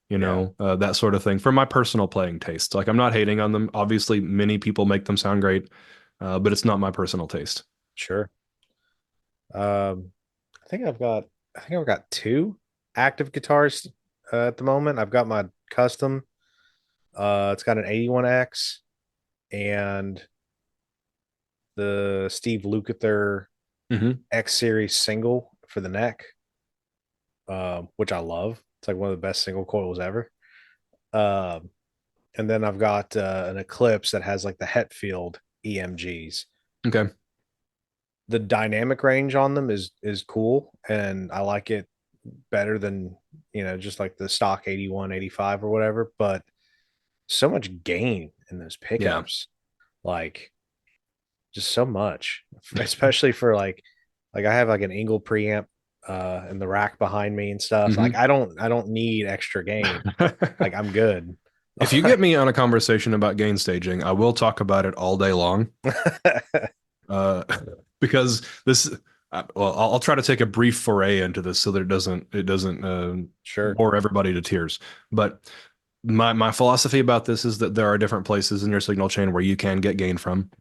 Yeah. that sort of thing for my personal playing taste. Like I'm not hating on them. Obviously, many people make them sound great, but it's not my personal taste. Sure. Um, I think I've got I think I've got two active guitars at the moment. I've got my custom. It's got an 81X and the Steve Lukather Hmm. X Series single for the neck, which I love. It's like one of the best single coils ever. Um, and then I've got an Eclipse that has like the Hetfield EMGs. Okay. The dynamic range on them is cool, and I like it better than just like the stock 81, 85 or whatever. But so much gain in those Yeah. pickups, like just so much, especially for like I have like an Engel preamp in the rack behind me and stuff. Like Hmm. I don't need extra gain. Like I'm good. If you get me on a conversation about gain staging, I will talk about it all day long. Uh, because well, I'll try to take a brief foray into this so that it doesn't Sure. bore everybody to tears. But my philosophy about this is that there are different places in your signal chain where you can get gain from,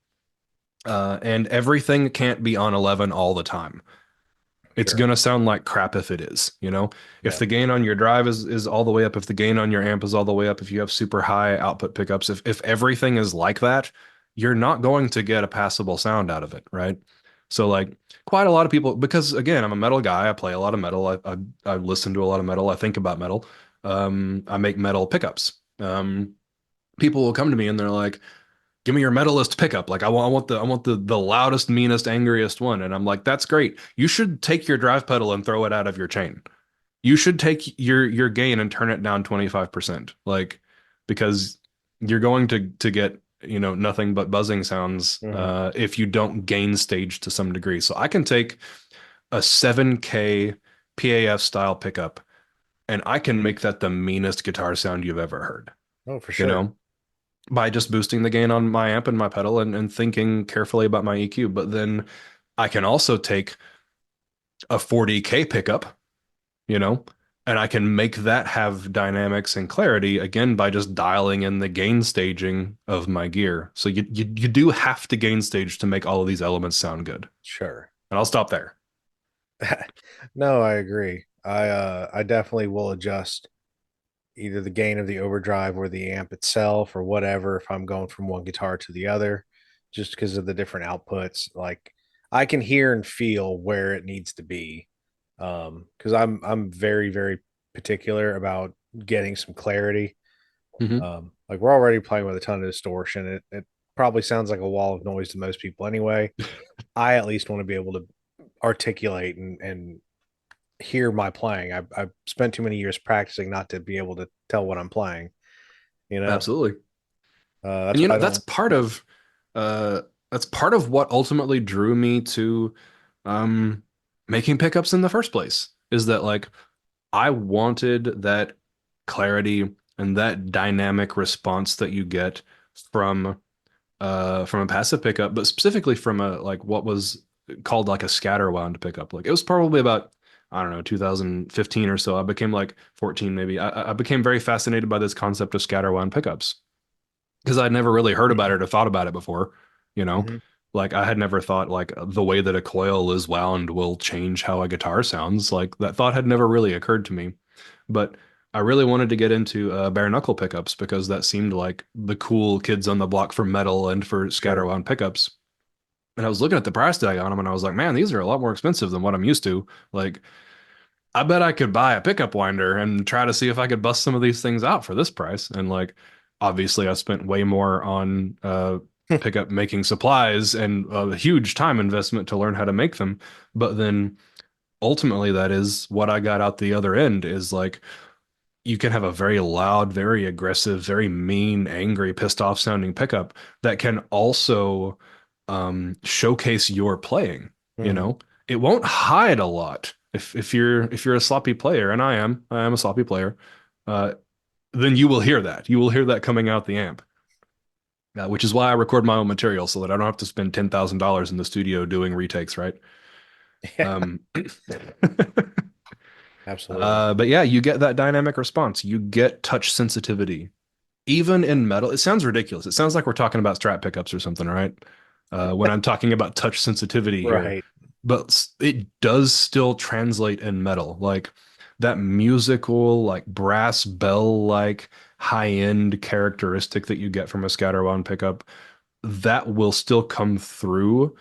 and everything can't be on 11 all the time. It's Sure. gonna sound like crap if it is, If Yeah. the gain on your drive is all the way up, if the gain on your amp is all the way up, if you have super high output pickups, if everything is like that, you're not going to get a passable sound out of it, right? So like quite a lot of people, because again, I'm a metal guy, I play a lot of metal, I listen to a lot of metal, I think about metal, I make metal pickups. People will come to me and they're like, give me your metalist pickup. Like I want the loudest, meanest, angriest one. And I'm like, that's great. You should take your drive pedal and throw it out of your chain. You should take your gain and turn it down 25%. Like because you're going to get, nothing but buzzing sounds Hmm. if you don't gain stage to some degree. So I can take a 7K PAF style pickup and I can make that the meanest guitar sound you've ever heard, Oh, for you sure. know? By just boosting the gain on my amp and my pedal and thinking carefully about my EQ. But then I can also take a 40K pickup, you know, and I can make that have dynamics and clarity again by just dialing in the gain staging of my gear. So you do have to gain stage to make all of these elements sound good. Sure. And I'll stop there. No, I agree. I definitely will adjust either the gain of the overdrive or the amp itself or whatever if I'm going from one guitar to the other, just because of the different outputs. Like I can hear and feel where it needs to be. Because I'm very, very particular about getting some clarity. Hmm. Like we're already playing with a ton of distortion. It probably sounds like a wall of noise to most people anyway. I at least want to be able to articulate and hear my playing. I've spent too many years practicing not to be able to tell what I'm playing. You know, Absolutely. And that's why I that's don't. uh that's part of what ultimately drew me to um making pickups in the first place is that like I wanted that clarity and that dynamic response that you get from from a passive pickup, but specifically from a like what was called like a scatter wound pickup. Like it was probably about I don't know 2015 or so. I became like 14 maybe. I became very fascinated by this concept of scatter wound pickups because I'd never really heard about it or thought about it before, you know. Hmm. Like I had never thought like the way that a coil is wound will change how a guitar sounds. Like that thought had never really occurred to me. But I really wanted to get into bare knuckle pickups because that seemed like the cool kids on the block for metal and for scatter Sure. wound pickups. And I was looking at the price tag on them and I was like, man, these are a lot more expensive than what I'm used to. Like I bet I could buy a pickup winder and try to see if I could bust some of these things out for this price. And like, obviously, I spent way more on pickup making supplies and a huge time investment to learn how to make them. But then ultimately, that is what I got out the other end is like, you can have a very loud, very aggressive, very mean, angry, pissed off sounding pickup that can also showcase your playing. You Hmm. know, it won't hide a lot. If you're a sloppy player, and I am a sloppy player, uh, then you will hear that. You will hear that coming out the amp. Which is why I record my own material so that I don't have to spend $10,000 in the studio doing retakes, right? Yeah, Um, absolutely. but yeah, you get that dynamic response. You get touch sensitivity even in metal. It sounds ridiculous. It sounds like we're talking about Strat pickups or something, right? When I'm talking about touch sensitivity here, Right. but it does still translate in metal. Like that musical, like brass bell, like high-end characteristic that you get from a Scatterwand pickup, that will still come through,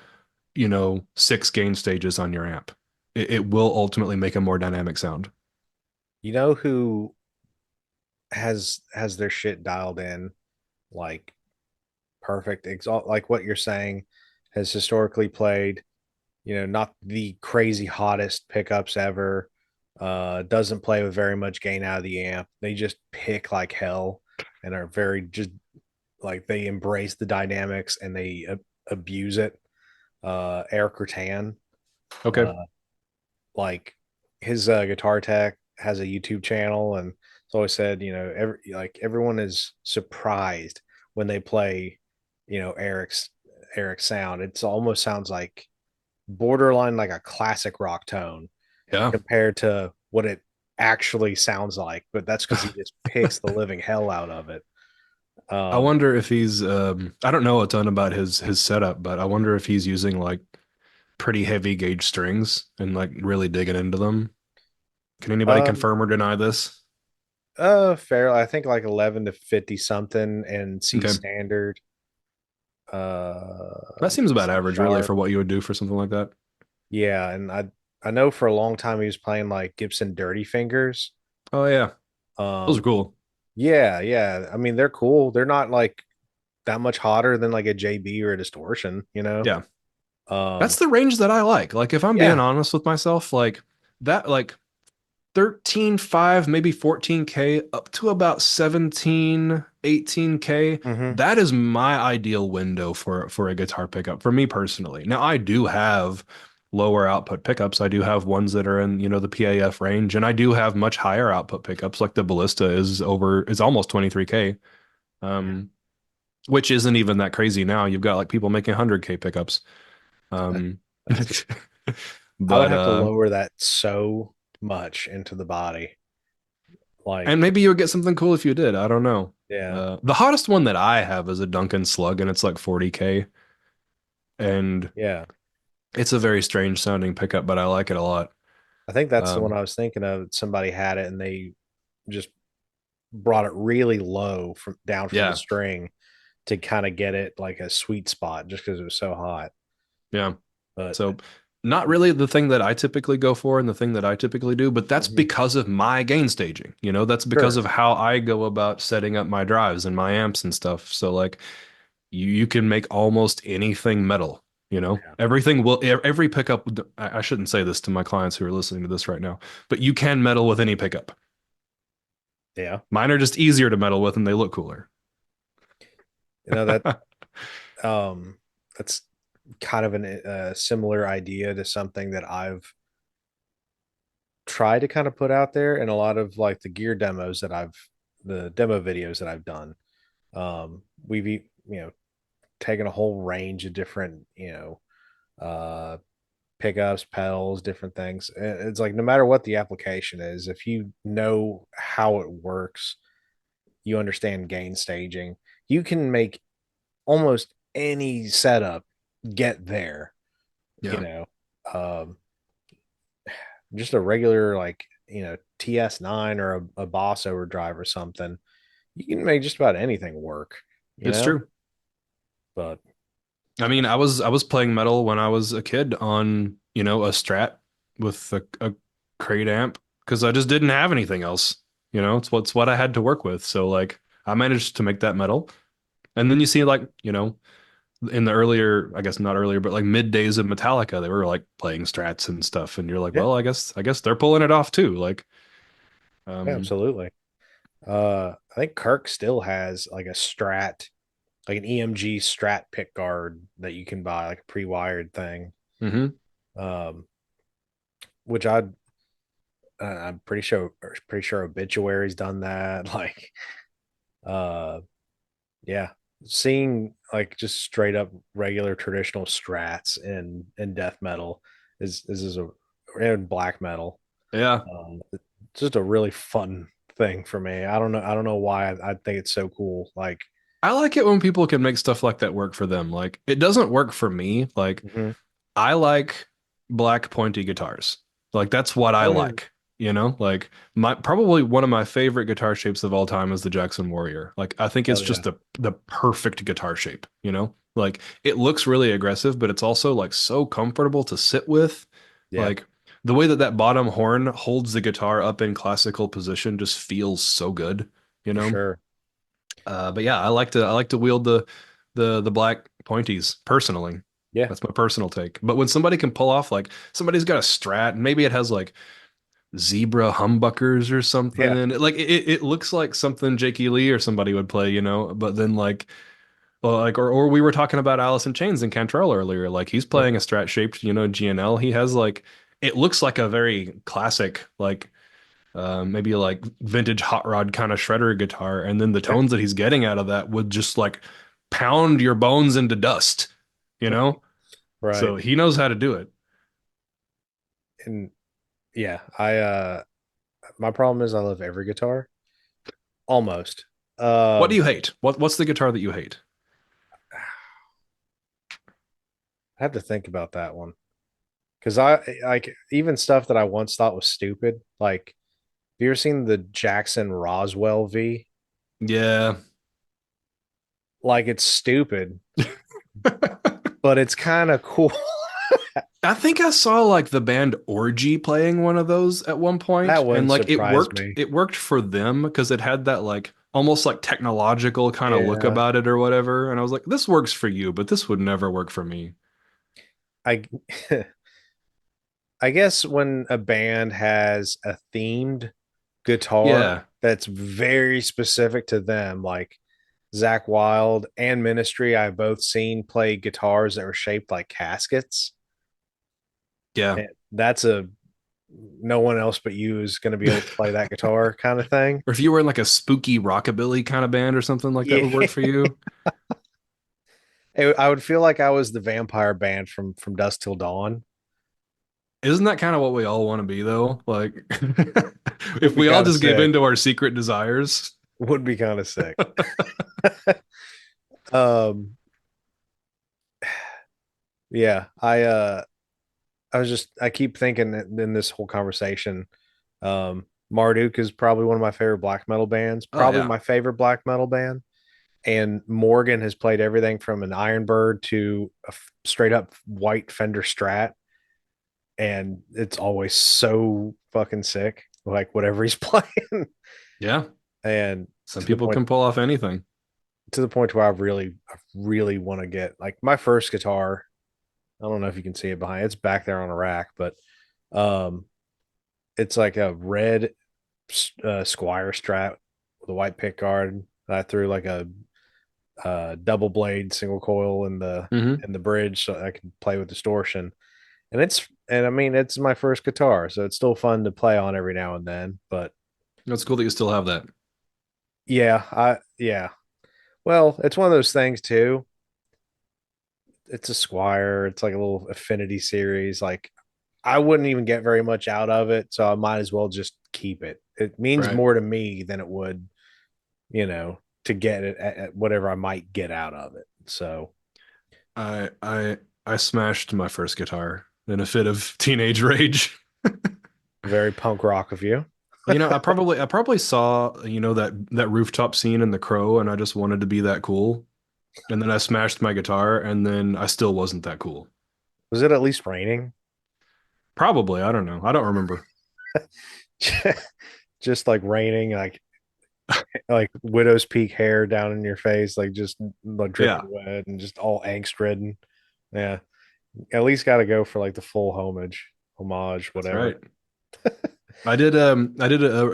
6 gain stages on your amp. It will ultimately make a more dynamic sound. You know who has their shit dialed in like perfect, like what you're saying, has historically played, not the crazy hottest pickups ever. Doesn't play with very much gain out of the amp. They just pick like hell and are very just like they embrace the dynamics and they abuse it. Eric Rutan, Okay. uh, like his guitar tech has a YouTube channel, and it's always said, everyone is surprised when they play, Eric's sound. It's almost sounds like borderline like a classic rock tone Yeah. compared to what it actually sounds like, but that's because he just picks the living hell out of it. I Um, wonder if he's I don't know a ton about his setup, but I wonder if he's using like pretty heavy gauge strings and like really digging into them. Can anybody um, confirm or deny this? fair. I think like 11 to 50 something and C Okay. standard, That seems about C average really sharp. for what you would do for something like that. Yeah, and I know for a long time he was playing like Gibson Dirty Fingers. Oh yeah. Those are Um, cool. yeah, yeah. I mean, they're cool. They're not like that much hotter than like a JB or a distortion, you know? Yeah. That's Um, the range that I like. Like if I'm being yeah. honest with myself, like that like 13.5, maybe 14K up to about 17, 18K. Hmm. That is my ideal window for a guitar pickup for me personally. Now I do have lower output pickups. I do have ones that are in, the PAF range, and I do have much higher output pickups like the Ballista is almost 23K. Um, which isn't even that crazy now. You've got like people making 100K pickups. Um, That's I would but have to lower that so much into the body. and Like, maybe you would get something cool if you did. I don't know. yeah, The hottest one that I have is a Duncan Slug, and it's like 40K, and yeah. it's a very strange sounding pickup, but I like it a lot. I think that's the one Um, I was thinking of. Somebody had it and they just brought it really low from down from the yeah, string to kind of get it like a sweet spot just because it was so hot. yeah. But So not really the thing that I typically go for and the thing that I typically do, but that's mhm, because of my gain staging. That's because sure, of how I go about setting up my drives and my amps and stuff. So like you can make almost anything metal. yeah, Everything will every pickup. I shouldn't say this to my clients who are listening to this right now, but you can metal with any pickup. yeah. Mine are just easier to metal with and they look cooler. That um that's kind of a similar idea to something that I've tried to kind of put out there in a lot of like the demo videos that I've done. We've taken a whole range of different uh pickups, pedals, different things. It's like no matter what the application is, if you know how it works, you understand gain staging, you can make almost any setup get there, you Yeah, know. Um, just a regular like, TS9 or a Boss Overdrive or something, you can make just about anything work, you it's know? true. But I mean, I was playing metal when I was a kid on, a Strat with a crate amp because I just didn't have anything else. It's what I had to work with. So like I managed to make that metal. And then you see like, in the earlier, I guess not earlier, but like mid days of Metallica, they were like playing strats and stuff. And you're like, Yeah, well, I guess they're pulling it off too. Like, yeah, um, absolutely. I think Kirk still has like a Strat, like an EMG Strat pick guard that you can buy, like a pre-wired thing. mhm. Um, which I'm pretty sure Obituary's done that. Like, uh, yeah, seeing like just straight up regular traditional strats in death metal is a and black metal. Yeah. It's just a really fun thing for me. I don't know why I think it's so cool. Like, I like it when people can make stuff like that work for them. Like, it doesn't work for me. Like, mhm. I like black pointy guitars. Like that's what I Oh yeah, like, Like my probably one of my favorite guitar shapes of all time is the Jackson Warrior. Like I think it's hell yeah, just the perfect guitar shape? Like it looks really aggressive, but it's also like so comfortable to sit with. yeah, Like the way that that bottom horn holds the guitar up in classical position just feels so good, you for know? sure. But yeah, I like to wield the black pointies personally. Yeah, That's my personal take. But when somebody can pull off like somebody's got a Strat and maybe it has like zebra humbuckers or something yeah, and it looks like something Jakey Lee or somebody would play. But then like well, like or we were talking about Alice in Chains and Cantrell earlier. Like he's yeah, playing a Strat shaped, GNL. He has like it looks like a very classic like maybe like vintage hot rod kind of shredder guitar, and then the yeah. tones that he's getting out of that would just like pound your bones into dust, you know? Right. So he knows how to do it. And yeah, I my problem is I love every guitar almost. What do Um, you hate? What's the guitar that you hate? I have to think about that one because I like even stuff that I once thought was stupid. Like, have you ever seen the Jackson Roswell V? Yeah. Like, it's stupid, but it's kind of cool. I think I saw like the band Orgy playing one of those at one point, That and wouldn't like it surprise worked. me. It worked for them because it had that like almost like technological kind of look Yeah, about it or whatever. And I was like, this works for you, but this would never work for me. I I guess when a band has a themed guitar Yeah. that's very specific to them, like Zach Wild and Ministry, I've both seen play guitars that were shaped like caskets. Yeah. And that's a no one else but you is going to be able to play that guitar kind of thing. Or if you were in like a spooky rockabilly kind of band or something like that Yeah, would work for you. I would feel like I was the vampire band from Dusk Till Dawn. Isn't that kind of what we all want to be though? Like Would if be we all kind of just gave sick. in to our secret desires. Would be kind of sick. um, yeah, I keep thinking that in this whole conversation, Marduk is probably one of my favorite black metal bands, Oh probably yeah. my favorite black metal band. And Morgan has played everything from an Ironbird to a straight up white Fender Strat, and it's always so fucking sick, like whatever he's playing. Yeah. And Some to the people point can pull off anything. where I really want to get like my first guitar. I don't know if you can see it behind. It's back there on a rack, but um, it's like a red Squire Strat with a white pick guard. I threw like a double blade single coil Hmm. in the bridge so I can play with distortion. And I mean it's my first guitar, so it's still fun to play on every now and then. But It's cool that you still have that. yeah. Well, it's one of those things too. It's a Squire. It's like a little affinity series. Like I wouldn't even get very much out of it, so I might as well just keep it. It means Right. more to me than it would, to get it at whatever I might get out of it. So I smashed my first guitar in a fit of teenage rage. very punk rock of you. I probably saw, that rooftop scene in The Crow and I just wanted to be that cool. And then I smashed my guitar and then I still wasn't that cool. Was it at least raining? Probably, I don't know. I don't remember. just like raining, like widow's peak hair down in your face, like just like dripping Yeah, wet and just all angst ridden. Yeah, at least got to go for like the full homage, that's whatever. right. I did a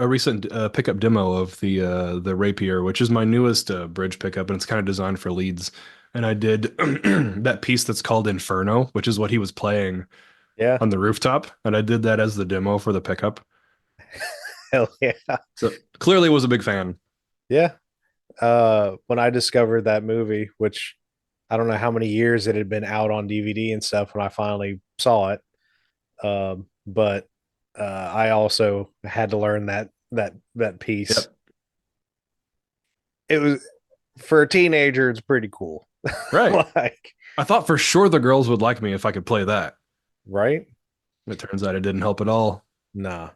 recent pickup demo of the Rapier, which is my newest bridge pickup, and it's kind of designed for leads. And I did that piece that's called Inferno, which is what he was playing Yeah, on the rooftop, and I did that as the demo for the pickup. hell yeah, So clearly was a big fan. yeah. When I discovered that movie, which I don't know how many years it had been out on DVD and stuff when I finally saw it. But I also had to learn that piece. Yep. It was for a teenager, it's pretty cool. Right. Like, I thought for sure the girls would like me if I could play that. right? It turns out it didn't help at all. Nah.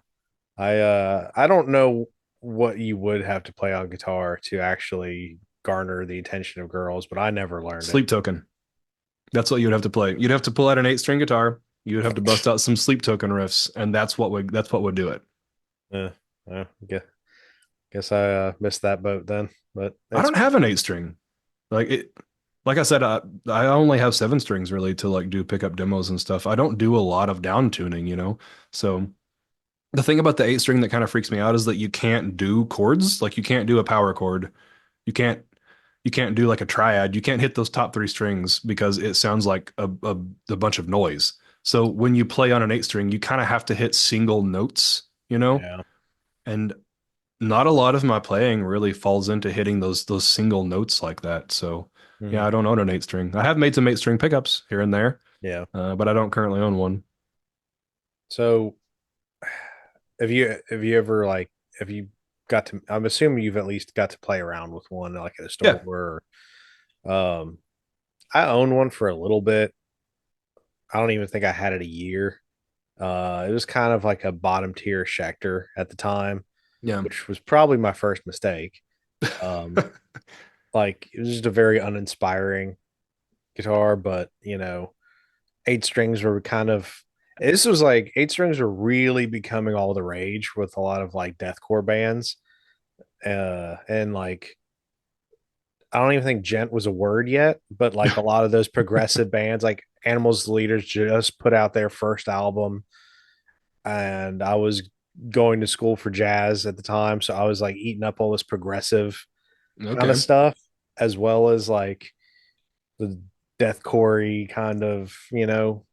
I don't know what you would have to play on guitar to actually garner the attention of girls, but I never learned it. Sleep Token. That's what you'd have to play. You'd have to pull out an eight string guitar. You'd have to bust out some Sleep Token riffs, and that's what would do it. Uh, guess I missed that boat then, but I it's don't have an eight string. Like it, like I said, I only have seven strings really to like do pickup demos and stuff. I don't do a lot of down tuning, you know. So the thing about the eight string that kind of freaks me out is that you can't do chords. Like you can't do a power chord. You can't you can't do like a triad. You can't hit those top three strings because it sounds like a bunch of noise. So when you play on an eight string, you kind of have to hit single notes, you know? yeah. And not a lot of my playing really falls into hitting those single notes like that. So yeah, Mhm. I don't own an eight string. I have made some eight string pickups here and there, Yeah. but I don't currently own one. So have you ever like have you got to I'm assuming you've at least got to play around with one like at a Yeah, store or I owned one for a little bit. I don't even think I had it a year. It was kind of like a bottom tier Schecter at the time, yeah. which was probably my first mistake. Um, like it was just a very uninspiring guitar, but eight strings were kind of this was like eight strings were really becoming all the rage with a lot of like deathcore bands. And like I don't even think gent was a word yet, but like a lot of those progressive bands, like Animals Leaders just put out their first album, and I was going to school for jazz at the time, so I was like eating up all this progressive kind of Okay. stuff, as well as like the deathcore kind of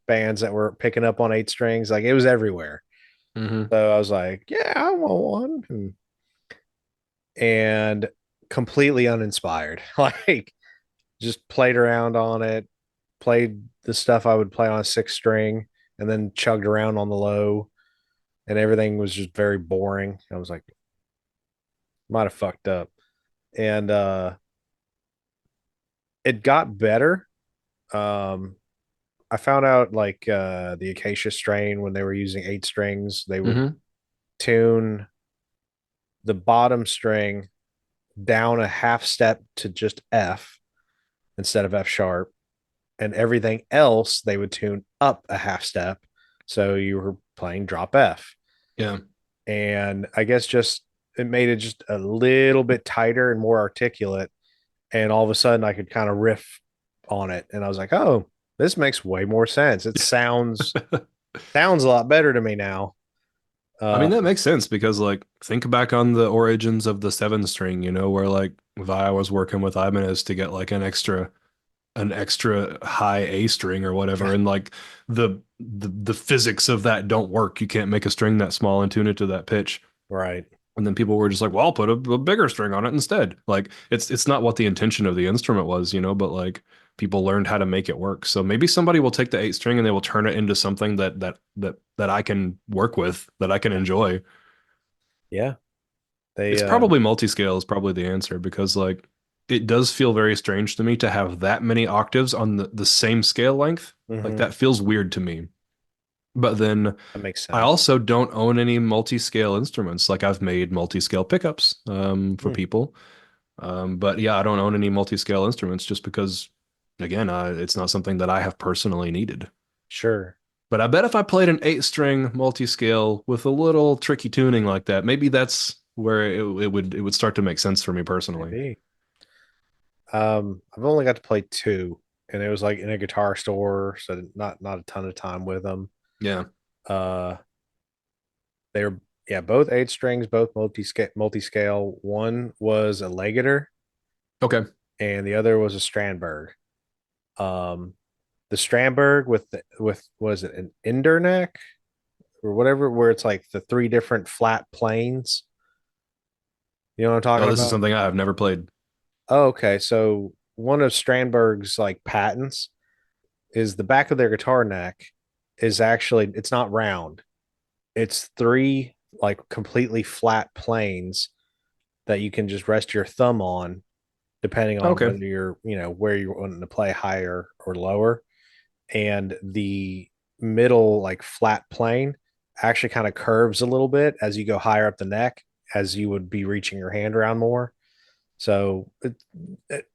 bands that were picking up on eight strings. Like it was everywhere. Hmm. So I was like, yeah, I want one, and completely uninspired. Like just played around on it, played the stuff I would play on a six string, and then chugged around on the low, and everything was just very boring. I was like, might have fucked up. And it got better. Um, I found out like the Acacia strain when they were using eight strings, they would Hmm. tune the bottom string down a half step to just F instead of F sharp, and everything else they would tune up a half step. So you were playing drop F. Yeah. And I guess just it made it just a little bit tighter and more articulate. And all of a sudden I could kind of riff on it. And I was like, oh, this makes way more sense. It sounds a lot better to me now. I Uh mean, that makes sense because, like, think back on the origins of the seven string, you know, where like Vi was working with Ibanez to get like an extra high A string or whatever, and like the physics of that don't work. You can't make a string that small and tune it to that pitch. right. And then people were just like, "Well, I'll put a bigger string on it instead." Like, it's not what the intention of the instrument was, you know, but like people learned how to make it work. So maybe somebody will take the eight string and they will turn it into something that I can work with, that I can Yeah. enjoy. Yeah. They It's probably multi-scale is probably the answer because like it does feel very strange to me to have that many octaves on the same scale length. Like mhm, that feels weird to me. But then that makes I sense. also don't own any multi-scale instruments. Like I've made multi-scale pickups for Hmm, people. But yeah, I don't own any multi-scale instruments just because again, it's not something that I have personally needed. sure. But I bet if I played an 8 string multi-scale with a little tricky tuning like that, maybe that's where it would start to make sense for me personally. Maybe. I've only got to play two, and it was like in a guitar store, so not a ton of time with them. Yeah. Uh, they were yeah, both 8 strings, both multi scale. One was a Legator, Okay. and the other was a Strandberg. Um, the Strandberg with was it an Ender neck or whatever, where it's like the three different flat planes. You know what I'm Oh, talking this is about? something I have never played. Oh, okay. So one of Strandberg's like patents is the back of their guitar neck is actually it's not round. It's three like completely flat planes that you can just rest your thumb on depending on Okay. whether you're, where you're wanting to play higher or lower. And the middle like flat plane actually kind of curves a little bit as you go higher up the neck as you would be reaching your hand around more. So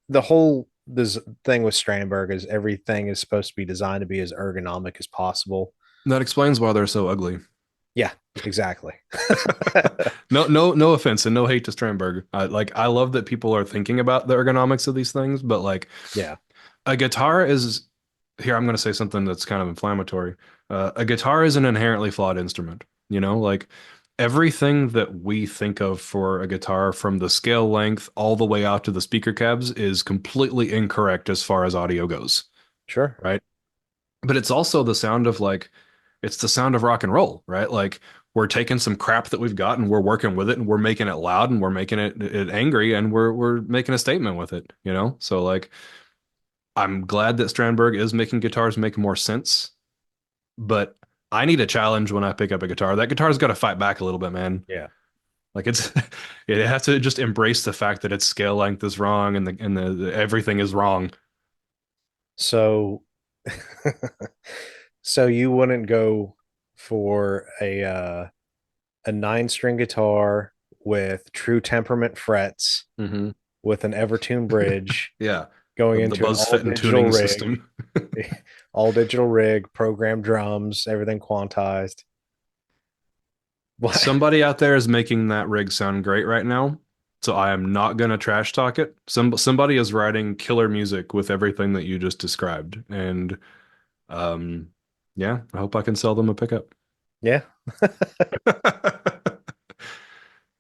the whole this thing with Strandberg is everything is supposed to be designed to be as ergonomic as possible. That explains why they're so ugly. Yeah, exactly. No offense and no hate to Strandberg. I love that people are thinking about the ergonomics of these things, but like Yeah, a guitar is here, I'm going to say something that's kind of inflammatory. A guitar is an inherently flawed instrument. Like everything that we think of for a guitar, from the scale length all the way out to the speaker cabs, is completely incorrect as far as audio goes, sure. right? But it's also the sound of it's the sound of rock and roll, right? Like we're taking some crap that we've got and we're working with it and we're making it loud and we're making it angry and we're making a statement with it. So like I'm glad that Strandberg is making guitars make more sense, but I need a challenge when I pick up a guitar. That guitar's got to fight back a little bit, man. Yeah. Like it's it has to just embrace the fact that its scale length is wrong and the everything is wrong. So so you wouldn't go for a 9 string guitar with true temperament frets Hmm. with an Evertune bridge Yeah. going The into an buzz fit and all tuning rig, system. all digital rig, programmed drums, everything quantized. What? Somebody out there is making that rig sound great right now. So I am not gonna trash talk it. Somebody is writing killer music with everything that you just described. And um yeah, I hope I can sell them a pickup. Yeah.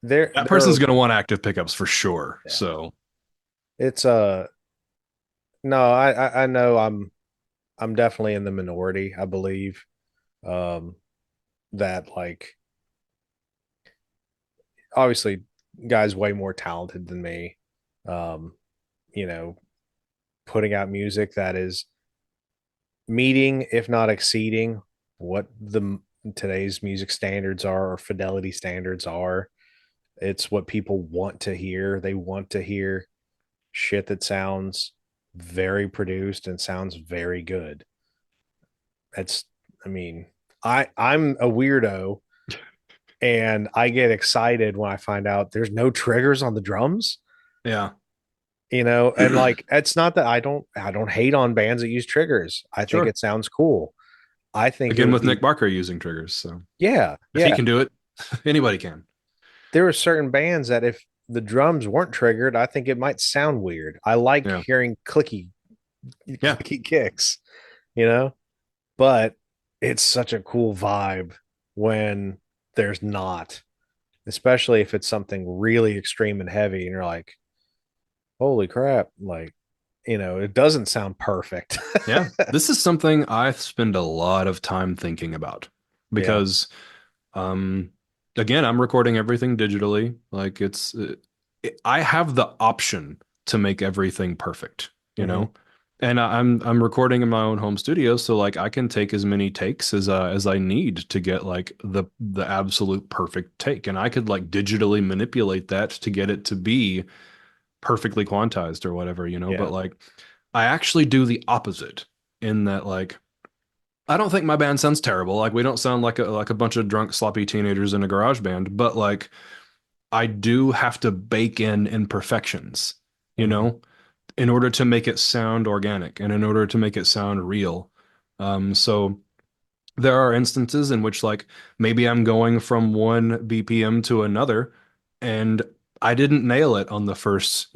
There That there person's are gonna want active pickups for sure. yeah. So It's no, I know I'm definitely in the minority, I believe. Um that like obviously guys way more talented than me. Um, you know, putting out music that is meeting, if not exceeding, what the today's music standards are or fidelity standards are. It's what people want to hear. They want to hear shit that sounds very produced and sounds very good. That's, I mean, I'm a weirdo and I get excited when I find out there's no triggers on the drums. yeah. And like it's not that I don't hate on bands that use triggers. I think Sure. it sounds cool. I think it Again would with be Nick Barker using triggers. So yeah, if he yeah. can do it, anybody can. There are certain bands that if the drums weren't triggered, I think it might sound weird. I like Yeah. hearing Yeah. clicky kicks, you know, but it's such a cool vibe when there's not, especially if it's something really extreme and heavy and you're like, holy crap, like, it doesn't sound perfect. Yeah. This is something I spend a lot of time thinking about Yeah. because Um, again, I'm recording everything digitally. Like I have the option to make everything perfect, you Hmm. know? And I'm recording in my own home studio, so like I can take as many takes as I need to get like the absolute perfect take. And I could like digitally manipulate that to get it to be perfectly quantized or whatever. But Yeah. like I actually do the opposite in that like I don't think my band sounds terrible. Like we don't sound like a bunch of drunk sloppy teenagers in a garage band, but like I do have to bake in imperfections, you Hmm. know, in order to make it sound organic and in order to make it sound real. So there are instances in which like maybe I'm going from one BPM to another and I didn't nail it on the first,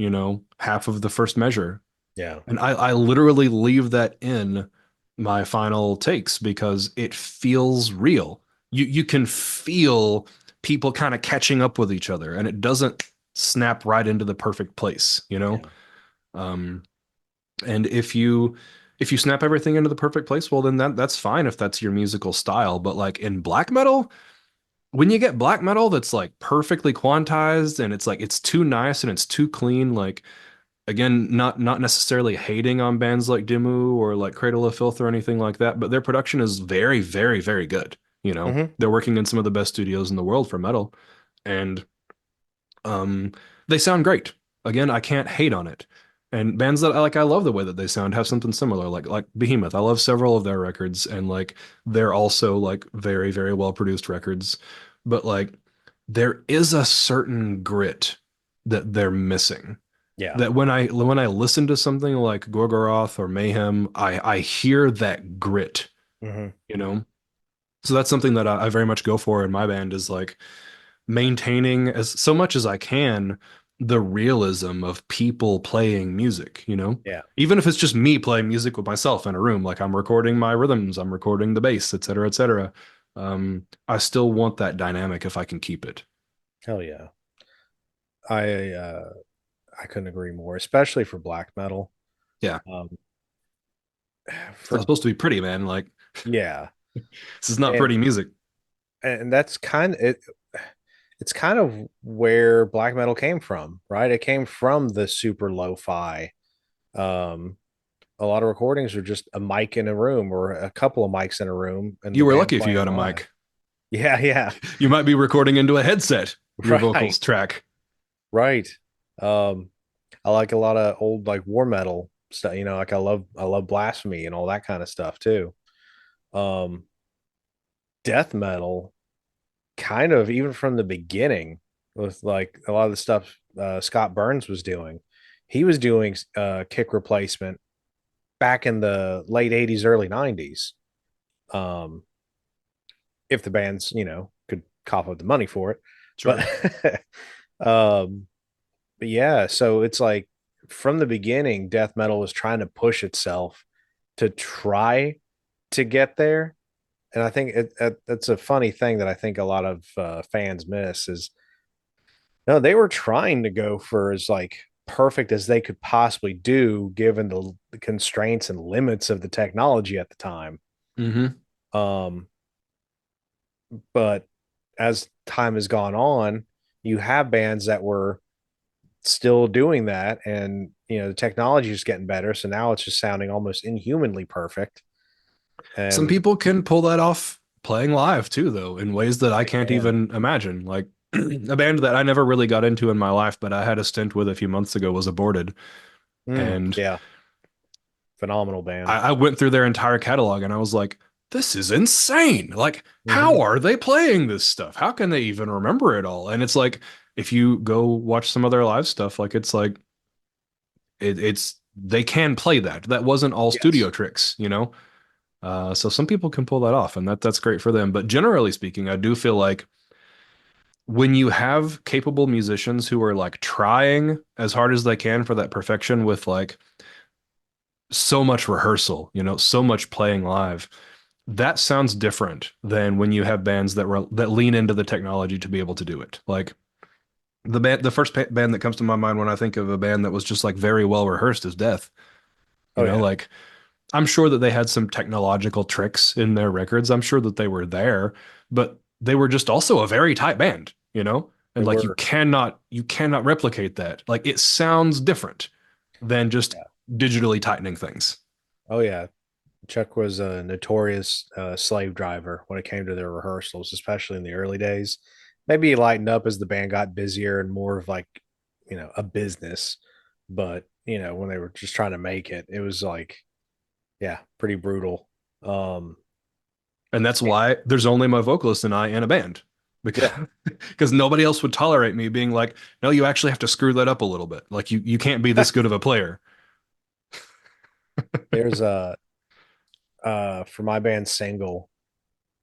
half of the first measure. Yeah. And I literally leave that in my final takes because it feels real. You can feel people kind of catching up with each other and it doesn't snap right into the perfect place, you know? Yeah. Um, and if you snap everything into the perfect place, well then that's fine if that's your musical style. But like in black metal, when you get black metal that's like perfectly quantized and it's like it's too nice and it's too clean, like again, not necessarily hating on bands like Dimmu or like Cradle of Filth or anything like that, but their production is very, very, very good. Hmm. They're working in some of the best studios in the world for metal, and um, they sound great. Again, I can't hate on it. And bands that I love the way that they sound have something similar, like Behemoth. I love several of their records, and like they're also like very, very well produced records. But like there is a certain grit that they're missing Yeah. that when I listen to something like Gorgoroth or Mayhem, I hear that grit, Hmm. you know? So that's something that I very much go for in my band is like maintaining as so much as I can the realism of people playing music, you know? Yeah. Even if it's just me playing music with myself in a room, like I'm recording my rhythms, I'm recording the bass, et cetera, et cetera. I still want that dynamic if I can keep it. Hell yeah. I I couldn't agree more, especially for black metal. Yeah. Um, It's not for supposed to be pretty, man. Like yeah, this is not and pretty music. that's kind of it. It's kind of where black metal came from, right? It came from the super lo-fi. Um, a lot of recordings are just a mic in a room or a couple of mics in a room and the You were band lucky if you playing got a live. mic. Yeah, yeah. You might be recording into a headset your Right, vocals track. right. Um, I like a lot of old like war metal stuff, like I love blasphemy and all that kind of stuff too. Um, death metal kind of even from the beginning with like a lot of the stuff Scott Burns was doing. He was doing kick replacement back in the late 80s, early 90s. Um, if the bands, could cough up the money for it. But Sure. um, but yeah, so it's like from the beginning, death metal was trying to push itself to try to get there. And I think that's a funny thing that I think a lot of fans miss is no, they were trying to go for as like perfect as they could possibly do given the constraints and limits of the technology at the time. Hmm. Um, but as time has gone on, you have bands that were still doing that, and the technology is getting better. So now it's just sounding almost inhumanly perfect. Some And people can pull that off playing live too, though, in ways that I they can't can, even imagine. Like a band that I never really got into in my life, but I had a stint with a few months ago was Aborted. And yeah, phenomenal band. I went through their entire catalog and I was like, this is insane. Like, Hmm. how are they playing this stuff? How can they even remember it all? And it's like, if you go watch some of their live stuff, like it's like it's they can play that. That wasn't all Yes. studio tricks, you know? So some people can pull that off, and that's great for them. But generally speaking, I do feel like when you have capable musicians who are like trying as hard as they can for that perfection with like so much rehearsal, so much playing live, that sounds different than when you have bands that lean into the technology to be able to do it. Like the first band that comes to my mind when I think of a band that was just like very well rehearsed is Death. Oh yeah. Like I'm sure that they had some technological tricks in their records. I'm sure that they were there, but they were just also a very tight band. They And like you were. cannot you cannot replicate that. Like it sounds different than just Yeah. digitally tightening things. Oh yeah. Chuck was a notorious slave driver when it came to their rehearsals, especially in the early days. Maybe he lightened up as the band got busier and more of like, a business. But, when they were just trying to make it, it was like, yeah, pretty brutal. Um, And that's why there's only my vocalist and I in a band. Because yeah, because nobody else would tolerate me being like, no, you actually have to screw that up a little bit. Like you can't be this good of a player. there's a, for my band single.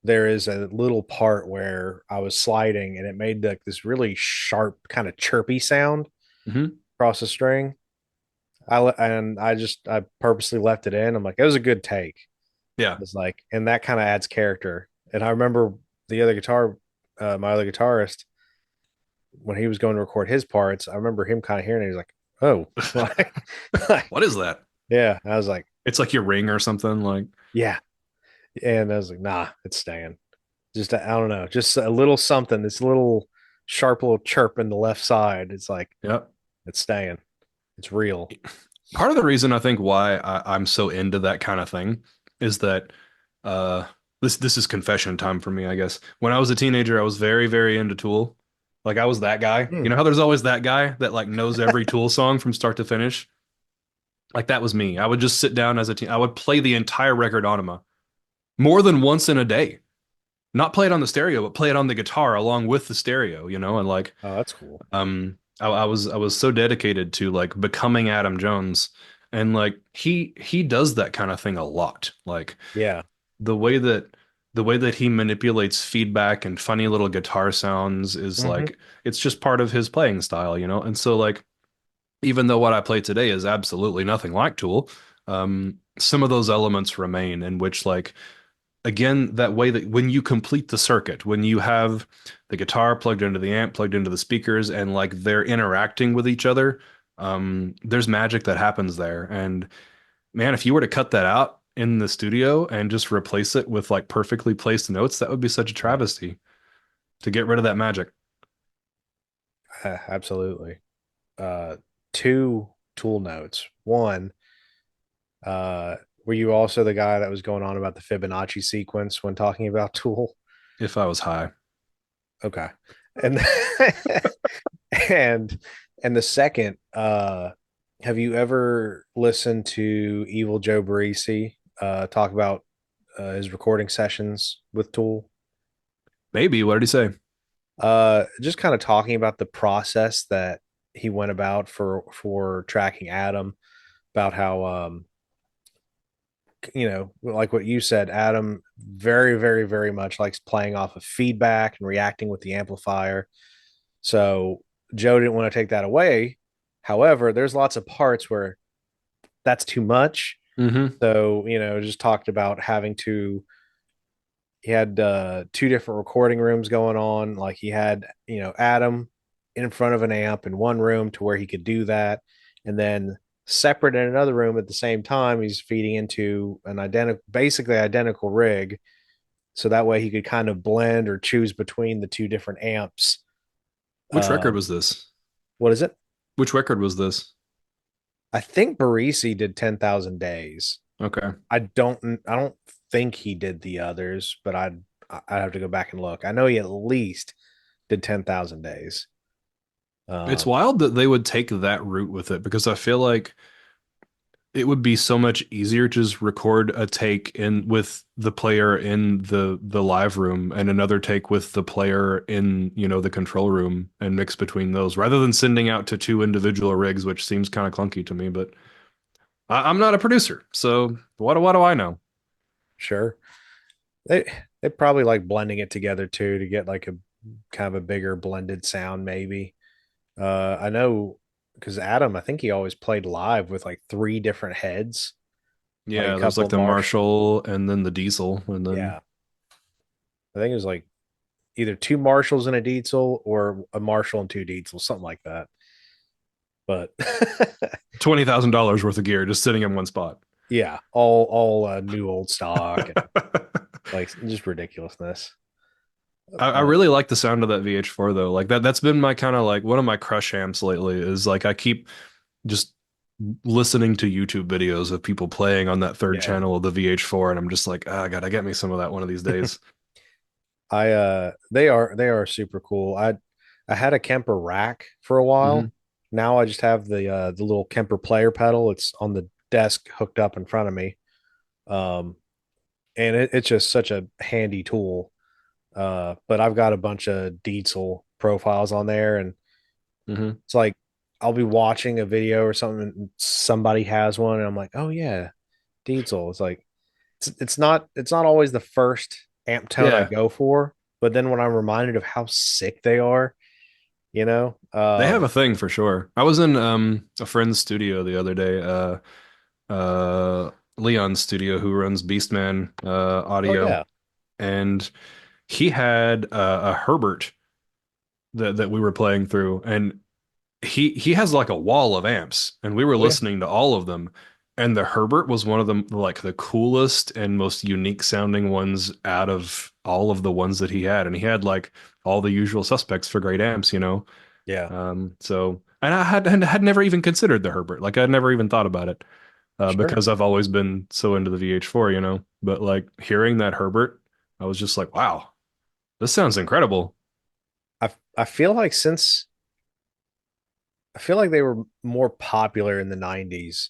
there is a little part where I was sliding and it made like this really sharp kind of chirpy sound Hmm. across the string. I purposely left it in. I'm like, it was a good take. Yeah. It's like, and that kind of adds character. And I remember the other guitar, my other guitarist, when he was going to record his parts, I remember him kind of hearing it. He's like, oh, like, What is that? yeah. I was like, It's like your ring or something. Like, yeah. And I was like, nah, it's staying. Just, I don't know, just a little something, this little sharp little chirp in the left side. It's like, yeah. it's staying. It's real. Part of the reason I think why I'm so into that kind of thing is that uh this is confession time for me, I guess. When I was a teenager, I was very, very into Tool. Like I was that guy. Hmm. You know how there's always that guy that like knows every Tool song from start to finish? Like that was me. I would just sit down as a teen. I would play the entire record Anima more than once in a day. Not play it on the stereo, but play it on the guitar along with the stereo, you know, and like Oh, that's cool. I was so dedicated to like becoming Adam Jones, and like he does that kind of thing a lot. Like Yeah. the way that the way that he manipulates feedback and funny little guitar sounds is Hmm. like it's just part of his playing style, you know? And so like even though what I play today is absolutely nothing like Tool, some of those elements remain in which like again, that way that when you complete the circuit, when you have the guitar plugged into the amp, plugged into the speakers, and like they're interacting with each other, there's magic that happens there. And man, if you were to cut that out in the studio and just replace it with like perfectly placed notes, that would be such a Yeah. travesty to get rid of that magic. Absolutely. Uh, two tool notes. One, uh, were you also the guy that was going on about the Fibonacci sequence when talking about Tool? If I was high, Okay. And and and the second, have you ever listened to Evil Joe Barisi talk about his recording sessions with Tool? maybe. What did he say? Just kind of talking about the process that he went about for tracking Adam, about how like what you said, Adam very, very, very much likes playing off of feedback and reacting with the amplifier. So Joe didn't want to take that away. However, there's lots of parts where that's too much. Hmm. So, just talked about he had two different recording rooms going on. Like he had, Adam in front of an amp in one room to where he could do that. And then separate in another room at the same time, he's feeding into an basically identical rig. So that way he could kind of blend or choose between the two different amps. Which record Um, was this? what is it? Which record was this? I think Barisi did 10,000 days. Okay. I don't think he did the others, but I'd have to go back and look. I know he at least did 10,000 days. It's Um, wild that they would take that route with it because I feel like it would be so much easier to just record a take in with the player in the live room and another take with the player in, you know, the control room and mix between those rather than sending out to two individual rigs, which seems kind of clunky to me, but I'm not a producer, so what do I know? sure. They they probably like blending it together too to get like a kind of a bigger blended sound maybe. I know because Adam, I think he always played live with like three different heads, like a Yeah, there's couple like of the Marsh. Marshall and then the Diesel and then Yeah, I think it was like either two Marshalls and a Diesel or a Marshall and two Diesels, something like that. But $20,000 worth of gear just sitting in one spot. yeah, all new old stock and like just ridiculousness. I But really like the sound of that VH4 though. Like that's been my kind of like one of my crush amps lately is like I keep just listening to YouTube videos of people playing on that third yeah, channel of the VH4 and I'm just like, ah, gotta get me some of that one of these days. they are super cool. I had a Kemper rack for a while. Hmm. Now I just have the little Kemper player pedal. It's on the desk hooked up in front of me. Um, and it's just such a handy tool. But I've got a bunch of Diesel profiles on there, and Hmm. it's like I'll be watching a video or something, and somebody has one, and I'm like, oh yeah, Diesel. It's like it's not always the first. amp tone I Yeah, go for. But then when I'm reminded of how sick they are, you know, they have a thing for sure. I was in a friend's studio the other day, Leon's studio, who runs Beastman oh audio, yeah, and he had a Herbert that we were playing through, and he has like a wall of amps, and we were oh yeah, listening to all of them, and the Herbert was one of them, like the coolest and most unique sounding ones out of all of the ones that he had, and he had like all the usual suspects for great amps, you know. yeah, So and I had never even considered the Herbert, like I'd never even thought about it, sure. because I've always been so into the VH4, you know. But like hearing that Herbert, I was just like, wow, this sounds incredible. I feel like since I feel like they were more popular in the '90s,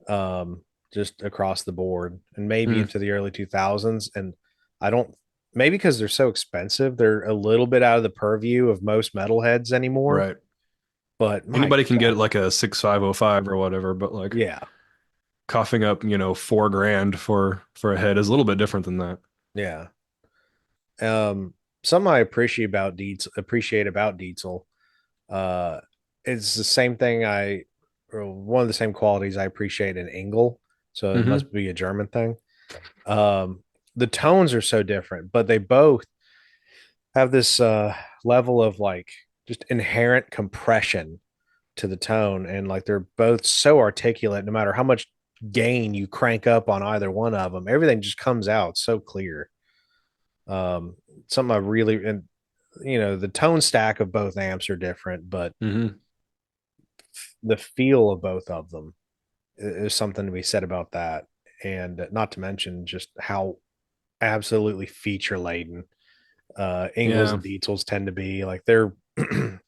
um, just across the board, and maybe Mm, into the early 2000s. And I don't, maybe because they're so expensive, they're a little bit out of the purview of most metalheads anymore. right. But my Anybody can get God, like a 6505 or whatever, but like yeah, coughing up, 4 grand for a head is a little bit different than that. yeah. Um, Something I appreciate about Dietzel, uh, it's the same thing or one of the same qualities I appreciate in Engel. So it Hmm. must be a German thing. Um, the tones are so different, but they both have this level of like just inherent compression to the tone, and like they're both so articulate. No matter how much gain you crank up on either one of them, everything just comes out so clear. Um, Something I really and the tone stack of both amps are different, but Hmm. the feel of both of them is something to be said about that. And not to mention just how absolutely feature laden Ingles Yeah. and Dietels tend to be. Like they're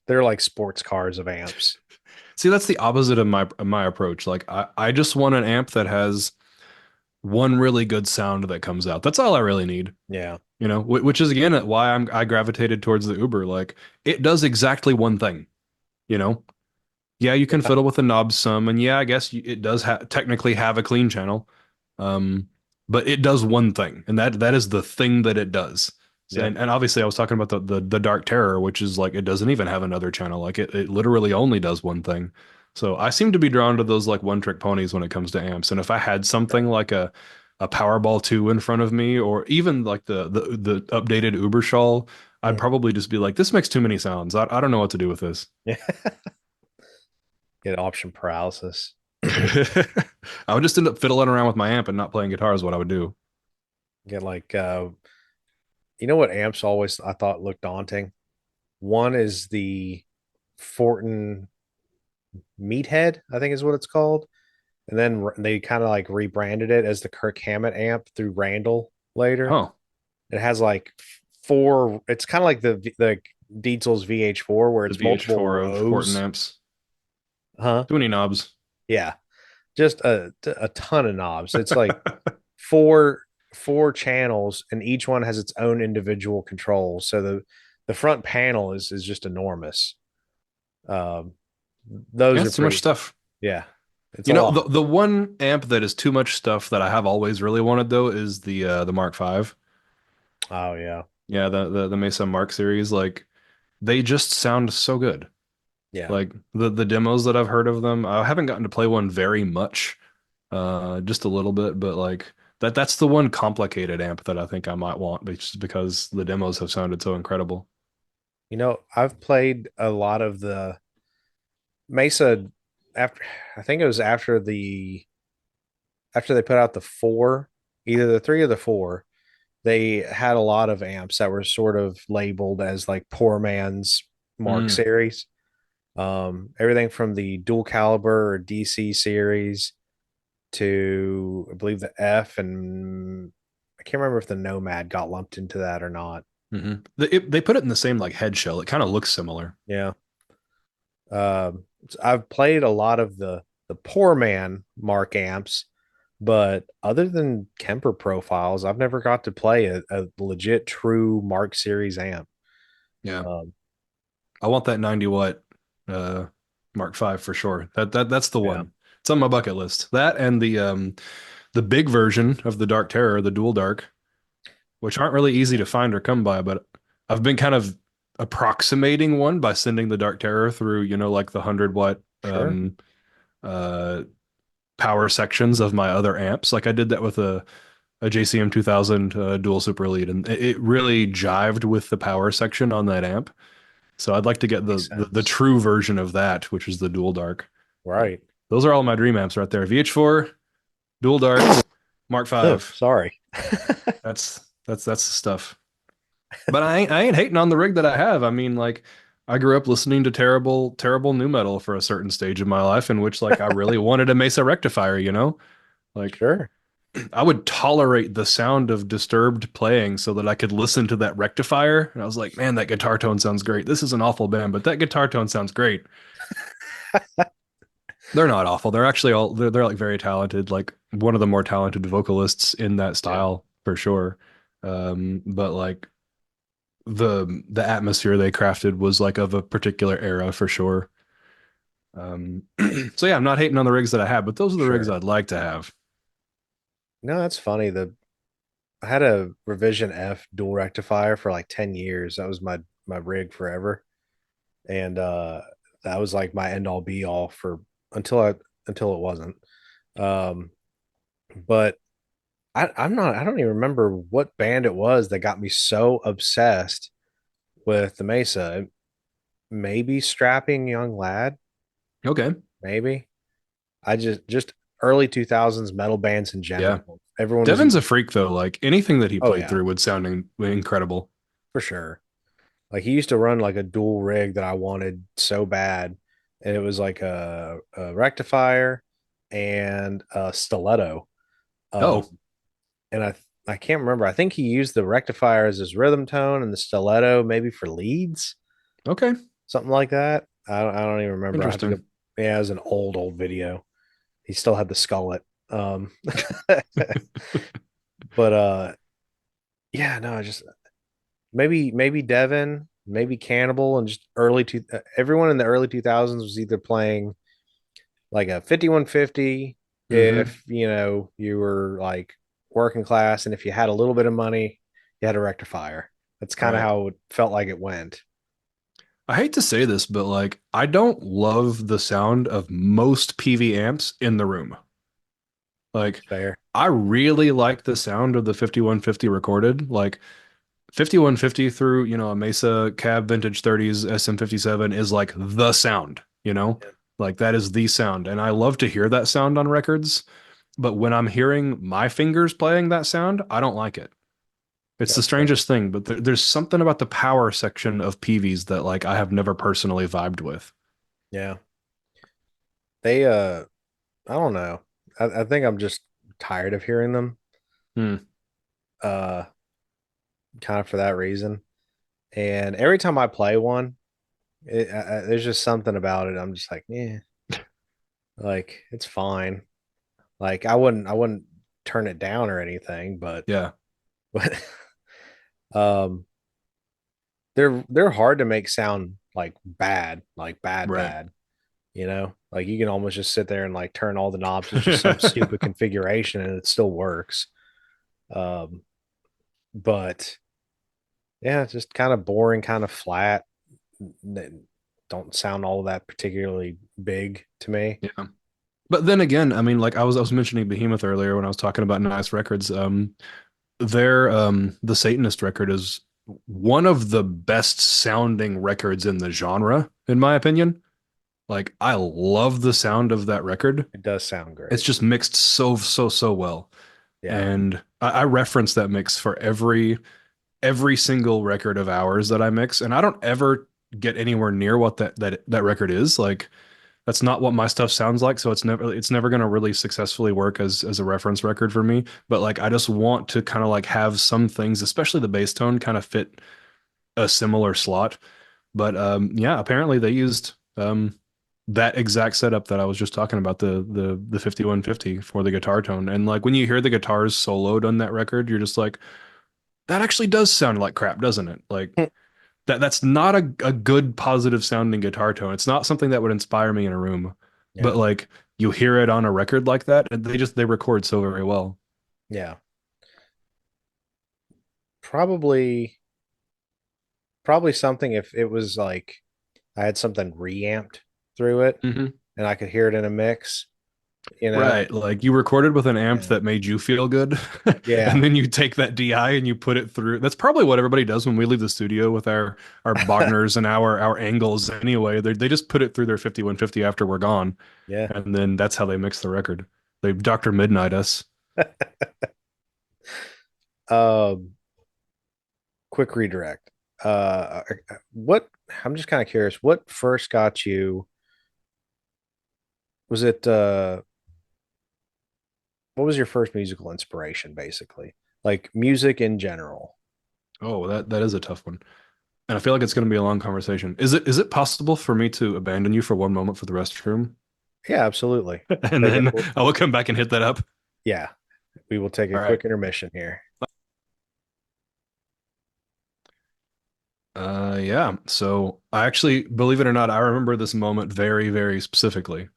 like sports cars of amps. See, that's the opposite of my approach. Like I just want an amp that has one really good sound that comes out. That's all I really need. Yeah. Which is again why I gravitated towards the Uber. Like it does exactly one thing, you know. Yeah, you can Yeah. fiddle with the knobs some, and yeah, I guess it does technically have a clean channel, um, but it does one thing, and that is the thing that it does. So, Yep. and obviously, I was talking about the Dark Terror, which is like it doesn't even have another channel. Like it literally only does one thing. So I seem to be drawn to those like one trick ponies when it comes to amps. And if I had something like a Powerball 2 in front of me, or even like the updated Uberschall, I'd Mhm. probably just be like, this makes too many sounds. I don't know what to do with this. Yeah. Get option paralysis. I would just end up fiddling around with my amp and not playing guitar is what I would do. Get like what amps always I thought looked daunting? One is the Fortin Meathead, I think is what it's called. And then they kind of like rebranded it as the Kirk Hammett amp through Randall later. Oh, It has like four. It's kind of like the Dietzel's VH4 where the it's multiple VH4 of Horton rows. amps. Huh? Too many knobs. Yeah, just a ton of knobs. It's like four channels, and each one has its own individual controls. So the front panel is just enormous. Um, those are That's too much pretty. stuff. Yeah, it's a You know, the lot. the one amp that is too much stuff that I have always really wanted though is the Mark V. Oh yeah, Yeah, the Mesa Mark series. Like they just sound so good. yeah. Like the demos that I've heard of them, I haven't gotten to play one very much, just a little bit, but like that's the one complicated amp that I think I might want, just because the demos have sounded so incredible. I've played a lot of the Mesa after. I think it was after they put out the four, either the three or the four. They had a lot of amps that were sort of labeled as like poor man's Mark Mm, series. Everything from the dual caliber or DC series to I believe the F, and I can't remember if the Nomad got lumped into that or not. hmm. They put it in the same like head shell. It kind of looks similar. Yeah. I've played a lot of the poor man Mark amps, but other than Kemper profiles, I've never got to play a legit true Mark series amp. Yeah. Um, I want that 90 watt uh Mark V for sure. That's the yeah. one. It's on my bucket list. That and the big version of the Dark Terror, the Dual Dark. which aren't really easy to find or come by, but I've been kind of approximating one by sending the Dark Terror through, like the 100 watt Sure. uh power sections of my other amps. Like I did that with a JCM 2000 dual super lead, and it really jived with the power section on that amp. So I'd like to get Makes the sense. true version of that, which is the dual dark. But Right. those are all my dream amps right there. VH4, dual dark, Mark Oh, V. sorry. That's the stuff. But I ain't hating on the rig that I have. I mean, like I grew up listening to terrible new metal for a certain stage of my life in which like I really wanted a Mesa rectifier, you know? Like Sure. I would tolerate the sound of Disturbed playing so that I could listen to that rectifier. And I was like, man, that guitar tone sounds great. This is an awful band, but that guitar tone sounds great. They're not awful. They're actually they're like very talented, like one of the more talented vocalists in that Yeah. style for sure. But like the atmosphere they crafted was like of a particular era for sure. So yeah, I'm not hating on the rigs that I have, but those are the rigs Sure. I'd like to have. No, that's funny. I had a revision F dual rectifier for like 10 years. That was my rig forever. And that was like my end all be all for until I until it wasn't. Um but I don't even remember what band it was that got me so obsessed with the Mesa. Maybe Strapping Young Lad, Okay. maybe. I just early 2000s metal bands in Yeah. general. Everyone was Devin's either, a freak though. Like anything that he oh played yeah, through would sound incredible. for sure. Like he used to run like a dual rig that I wanted so bad, and it was like a rectifier and a stiletto. Oh, Um, and I can't remember. I think he used the rectifier as his rhythm tone and the stiletto maybe for leads, okay. something like that. I don't even remember. I have to go. Interesting. Yeah, it was an old video. He still had the skullet. Um, but yeah, no, I just maybe Devin, maybe Cannibal, and just everyone in the early 2000s was either playing like a 5150 Hmm. if you were like working class, and if you had a little bit of money, you had a rectifier. That's kind of Right. how it felt like it went. I hate to say this, but like I don't love the sound of most PV amps in the room. Like Fair. I really like the sound of the 5150 recorded. Like 5150 through, a Mesa Cab Vintage 30s SM57 is like the sound, you know? Yeah, Like that is the sound. And I love to hear that sound on records, but when I'm hearing my fingers playing that sound, I don't like it. It's the that's fair. strangest thing, but there's something about the power section of PVs that like I have never personally vibed with. Yeah. They I don't know. I think I'm just tired of hearing them. Hmm. Uh kind of for that reason. And every time I play one, there's just something about it. I'm just like, yeah, like it's fine. Like I wouldn't turn it down or anything, but Yeah, but um, they're hard to make sound like bad right. bad. Like you can almost just sit there and like turn all the knobs to just some stupid configuration and it still works. Um, but yeah, it's just kind of boring, kind of flat. Don't sound all that particularly big to me. Yeah. But then again, I mean, like I was mentioning Behemoth earlier when I was talking about nice records. Their the Satanist record is one of the best sounding records in the genre, in my opinion. Like I love the sound of that record. It does sound It's great. just mixed so well. Yeah. And I reference that mix for every single record of ours that I mix, and I don't ever get anywhere near what that record is. Like that's not what my stuff sounds like, so it's never going to really successfully work as a reference record for me. But like I just want to kind of like have some things, especially the bass tone, kind of fit a similar slot. But yeah, apparently they used that exact setup that I was just talking about, the 5150 for the guitar tone. And like when you hear the guitars soloed on that record, you're just like, that actually does sound like crap, doesn't it? Like that's not a good positive sounding guitar tone. It's not something that would inspire me in a room. But Yeah. like you hear it on a record like that, and they record so very well. Yeah. probably something if it was like I had something reamped through it Hmm. and I could hear it in a mix, you know. Right. Like you recorded with an amp Yeah. that made you feel good. Yeah. And then you take that DI and you put it through. That's probably what everybody does when we leave the studio with our Bogners and our angles anyway. They just put it through their 5150 after we're gone. Yeah. And then that's how they mix the record. They Dr. Midnight us. Um, quick redirect. What I'm just kind of curious, what first got you, was it what was your first musical inspiration basically? Like music in general. Oh, that is a tough one. And I feel like it's going to be a long conversation. Is it possible for me to abandon you for one moment for the restroom? Yeah, absolutely. And Take it. then I will come back and hit that up. Yeah, we will take a All right. quick intermission here. Yeah. So I actually, believe it or not, I remember this moment very, very specifically.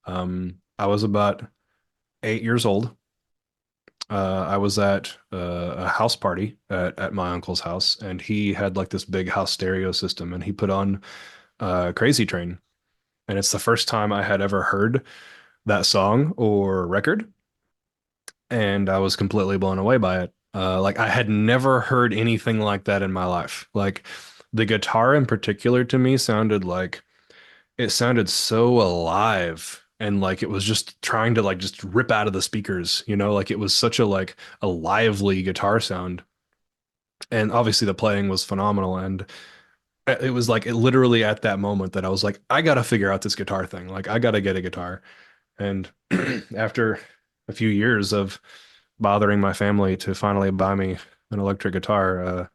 I was about 8 years old. I was at a house party at my uncle's house, and he had like this big house stereo system, and he put on Crazy Train. And it's the first time I had ever heard that song or record, and I was completely blown away by it. Like I had never heard anything like that in my life. Like the guitar in particular to me sounded like it sounded so alive and like it was just trying to like just rip out of the speakers, like it was such a lively guitar sound. And obviously the playing was phenomenal and it was like it literally at that moment that I was like I got to figure out this guitar thing. Like I got to get a guitar. And after a few years of bothering my family to finally buy me an electric guitar,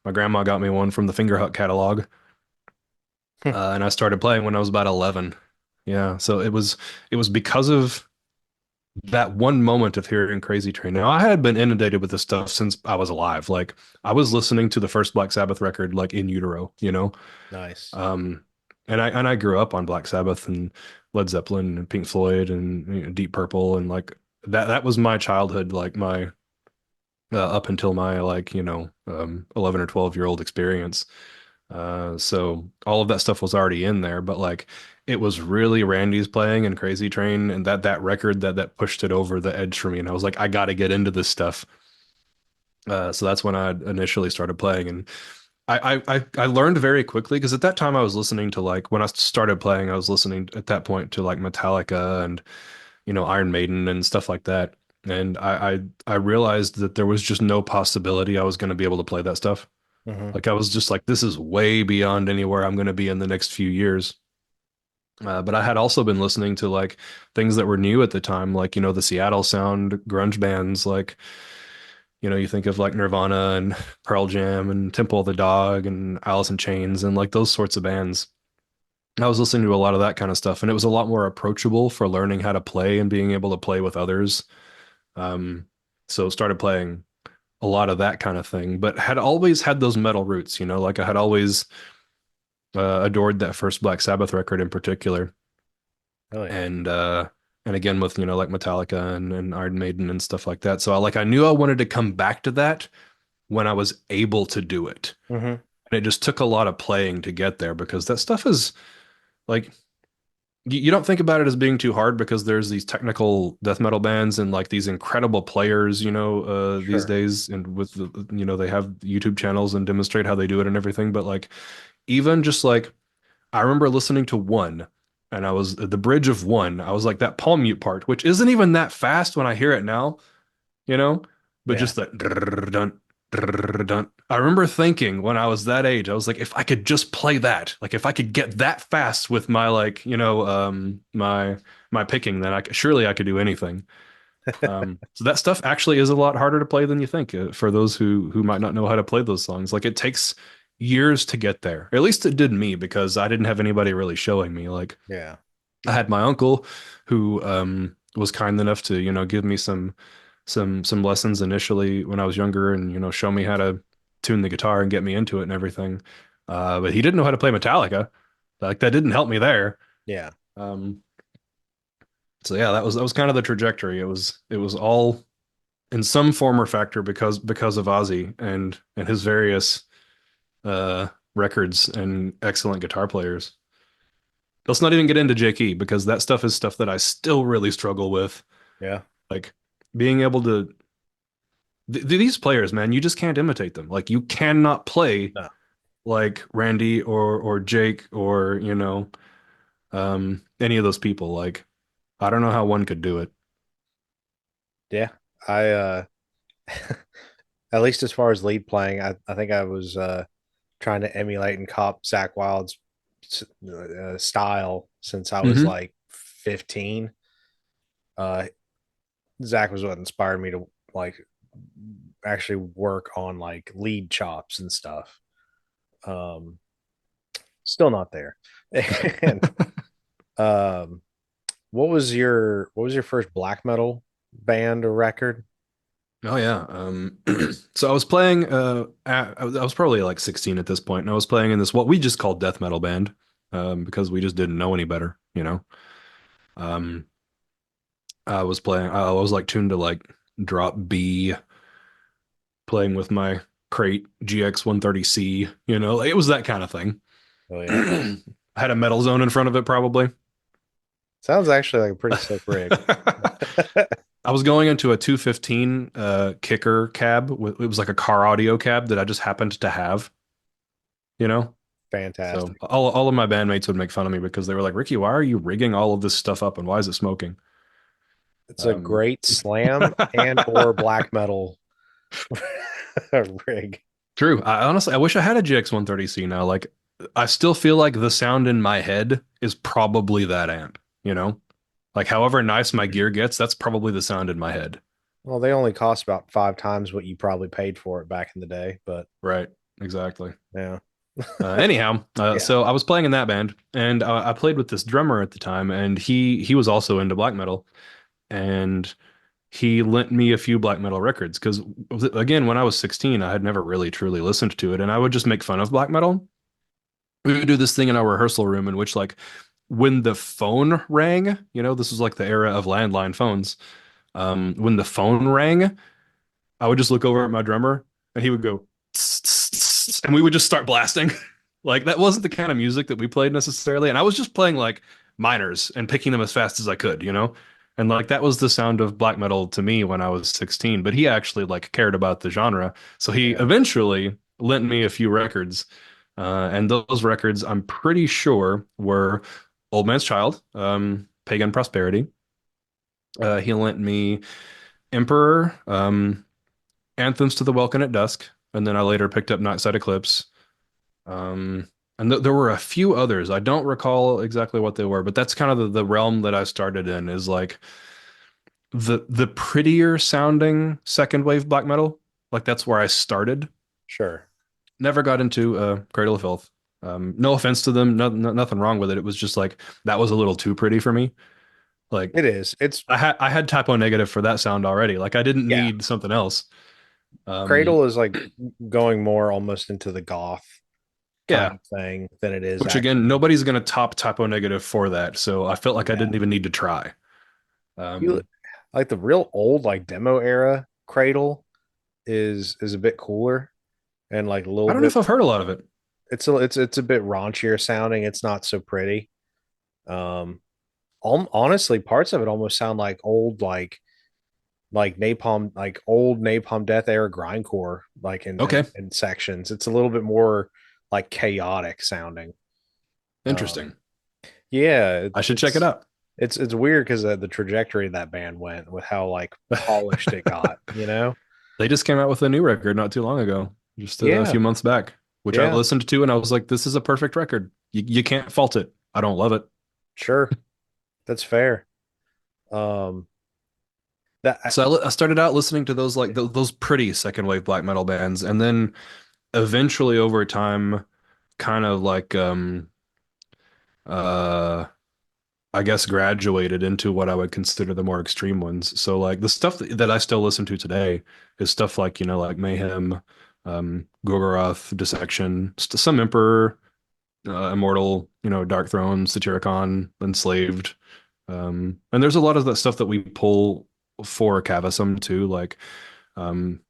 my grandma got me one from the Fingerhut catalog, and I started playing when I was about 11. Yeah, so it was because of that one moment of hearing Crazy Train. Now I had been inundated with this stuff since I was alive. Like I was listening to the first Black Sabbath record like in utero. Nice. Um, and I grew up on Black Sabbath and Led Zeppelin and Pink Floyd and Deep Purple and like that was my childhood, like my up until my 11 or 12-year-old experience. So all of that stuff was already in there, but like it was really Randy's playing and Crazy Train and that record that pushed it over the edge for me. And I was like, I got to get into this stuff. So that's when I initially started playing, and I learned very quickly because at that time I was listening to like when I started playing, I was listening at that point to like Metallica and Iron Maiden and stuff like that. And I realized that there was just no possibility I was going to be able to play that stuff. Hmm. Like I was just like, this is way beyond anywhere I'm going to be in the next few years. But I had also been listening to like things that were new at the time, like the Seattle sound grunge bands, like you think of like Nirvana and Pearl Jam and Temple of the Dog and Alice in Chains and like those sorts of bands. I was listening to a lot of that kind of stuff, and it was a lot more approachable for learning how to play and being able to play with others. Um, so started playing a lot of that kind of thing, but had always had those metal roots, like I had always adored that first Black Sabbath record in particular, Oh yeah. and again with like Metallica and Iron Maiden and stuff like that. So I knew I wanted to come back to that when I was able to do it, Hmm. and it just took a lot of playing to get there because that stuff is like you don't think about it as being too hard because there's these technical death metal bands and like these incredible players, these Sure. days, and with they have YouTube channels and demonstrate how they do it and everything. But like even just like I remember listening to one, and I was the bridge of one. I was like that palm mute part, which isn't even that fast when I hear it now, you know, but Yeah. just that dun, dun. I remember thinking when I was that age, I was like, if I could just play that, like if I could get that fast with my like, my picking, then surely I could do anything. So that stuff actually is a lot harder to play than you think for those who might not know how to play those songs. Like it takes years to get there. At least it did me because I didn't have anybody really showing me. Like Yeah. I had my uncle who was kind enough to, give me some lessons initially when I was younger and, show me how to tune the guitar and get me into it and everything. But he didn't know how to play Metallica. Like that didn't help me there. Yeah. Um, so yeah, that was kind of the trajectory. It was all in some form or factor because of Ozzy and his various records and excellent guitar players. Let's not even get into Jake E because that stuff is stuff that I still really struggle with. Yeah. Like being able to these players, man, you just can't imitate them. Like you cannot play No. like Randy or Jake or any of those people. Like I don't know how one could do it. Yeah. I at least as far as lead playing, I think I was trying to emulate and cop Zach Wild's style since I was Hmm. like 15. Uh, Zach was what inspired me to like actually work on like lead chops and stuff. Um, Still not there. And what was your first black metal band or record? Oh yeah. So I was playing I was probably like 16 at this point, and I was playing in this what we just called death metal band, because we just didn't know any better, you know. Um I was like tuned to like drop B, playing with my crate GX 130C, like, it was that kind of thing. Oh yeah, I had a metal zone in front of it probably. sounds actually like a pretty sick rig. I was going into a 215 kicker cab it was like a car audio cab that I just happened to have, you know? So Fantastic. all of my bandmates would make fun of me because they were like, Ricky, why are you rigging all of this stuff up and why is it smoking? It's a Um, great slam and or black metal rig. True. I wish I had a GX130C now. Like, I still feel like the sound in my head is probably that amp, you know? Like, however nice my gear gets, that's probably the sound in my head. Well, they only cost about 5 times what you probably paid for it back in the day, but Right. Exactly. yeah. Anyhow, Yeah. so I was playing in that band, and I played with this drummer at the time, and he was also into black metal, and he lent me a few black metal records because, again, when I was 16, I had never really truly listened to it, and I would just make fun of black metal. We would do this thing in our rehearsal room in which, like, when the phone rang, this was like the era of landline phones. When the phone rang, I would just look over at my drummer and he would go, "Tss, tss, tss," and we would just start blasting. Like that wasn't the kind of music that we played necessarily. And I was just playing like minors and picking them as fast as I could, you know? And like that was the sound of black metal to me when I was 16. But he actually like cared about the genre. So he Yeah. eventually lent me a few records. And those records, I'm pretty sure, were Old Man's Child, Pagan Prosperity. He lent me Emperor, Anthems to the Welkin at Dusk, and then I later picked up Nightside Eclipse. Um, and there were a few others. I don't recall exactly what they were, but that's kind of the realm that I started in is like the prettier sounding second wave black metal. Like that's where I started. Sure. Never got into Cradle of Filth. No offense to them, nothing wrong with it. It was just like that was a little too pretty for me. Like It is. It's I had typo negative for that sound already. Like I didn't yeah. need something else. Um, Cradle is like going more almost into the goth kind yeah, of thing than it is which again, actually. nobody's going to top typo negative for that. So I felt like I Yeah. didn't even need to try. You Um, like the real old like demo era Cradle is a bit cooler and like a little I don't know bit if I've heard a lot of it. it's a bit raunchier sounding. It's not so pretty. Um Honestly, parts of it almost sound like old like napalm like old napalm death era grindcore like Okay, in sections. It's a little bit more like chaotic sounding. Um interesting. yeah, I should check it out. it's weird because the trajectory that band went with how like polished it got, you know? They just came out with a new record not too long ago, just a Yeah, few months back, which I yeah, listened to and I was like, this is a perfect record. You can't fault it. I don't love it. sure. That's fair. Um that So I started out listening to those like those pretty second wave black metal bands, and then eventually over time, kind of like uh I guess graduated into what I would consider the more extreme ones. So like the stuff that I still listen to today is stuff like, like Mayhem, Gorgoroth, Dissection, some Emperor, Immortal, Dark Throne, Satyricon, Enslaved. And there's a lot of that stuff that we pull. for Cavasum too. Like, um,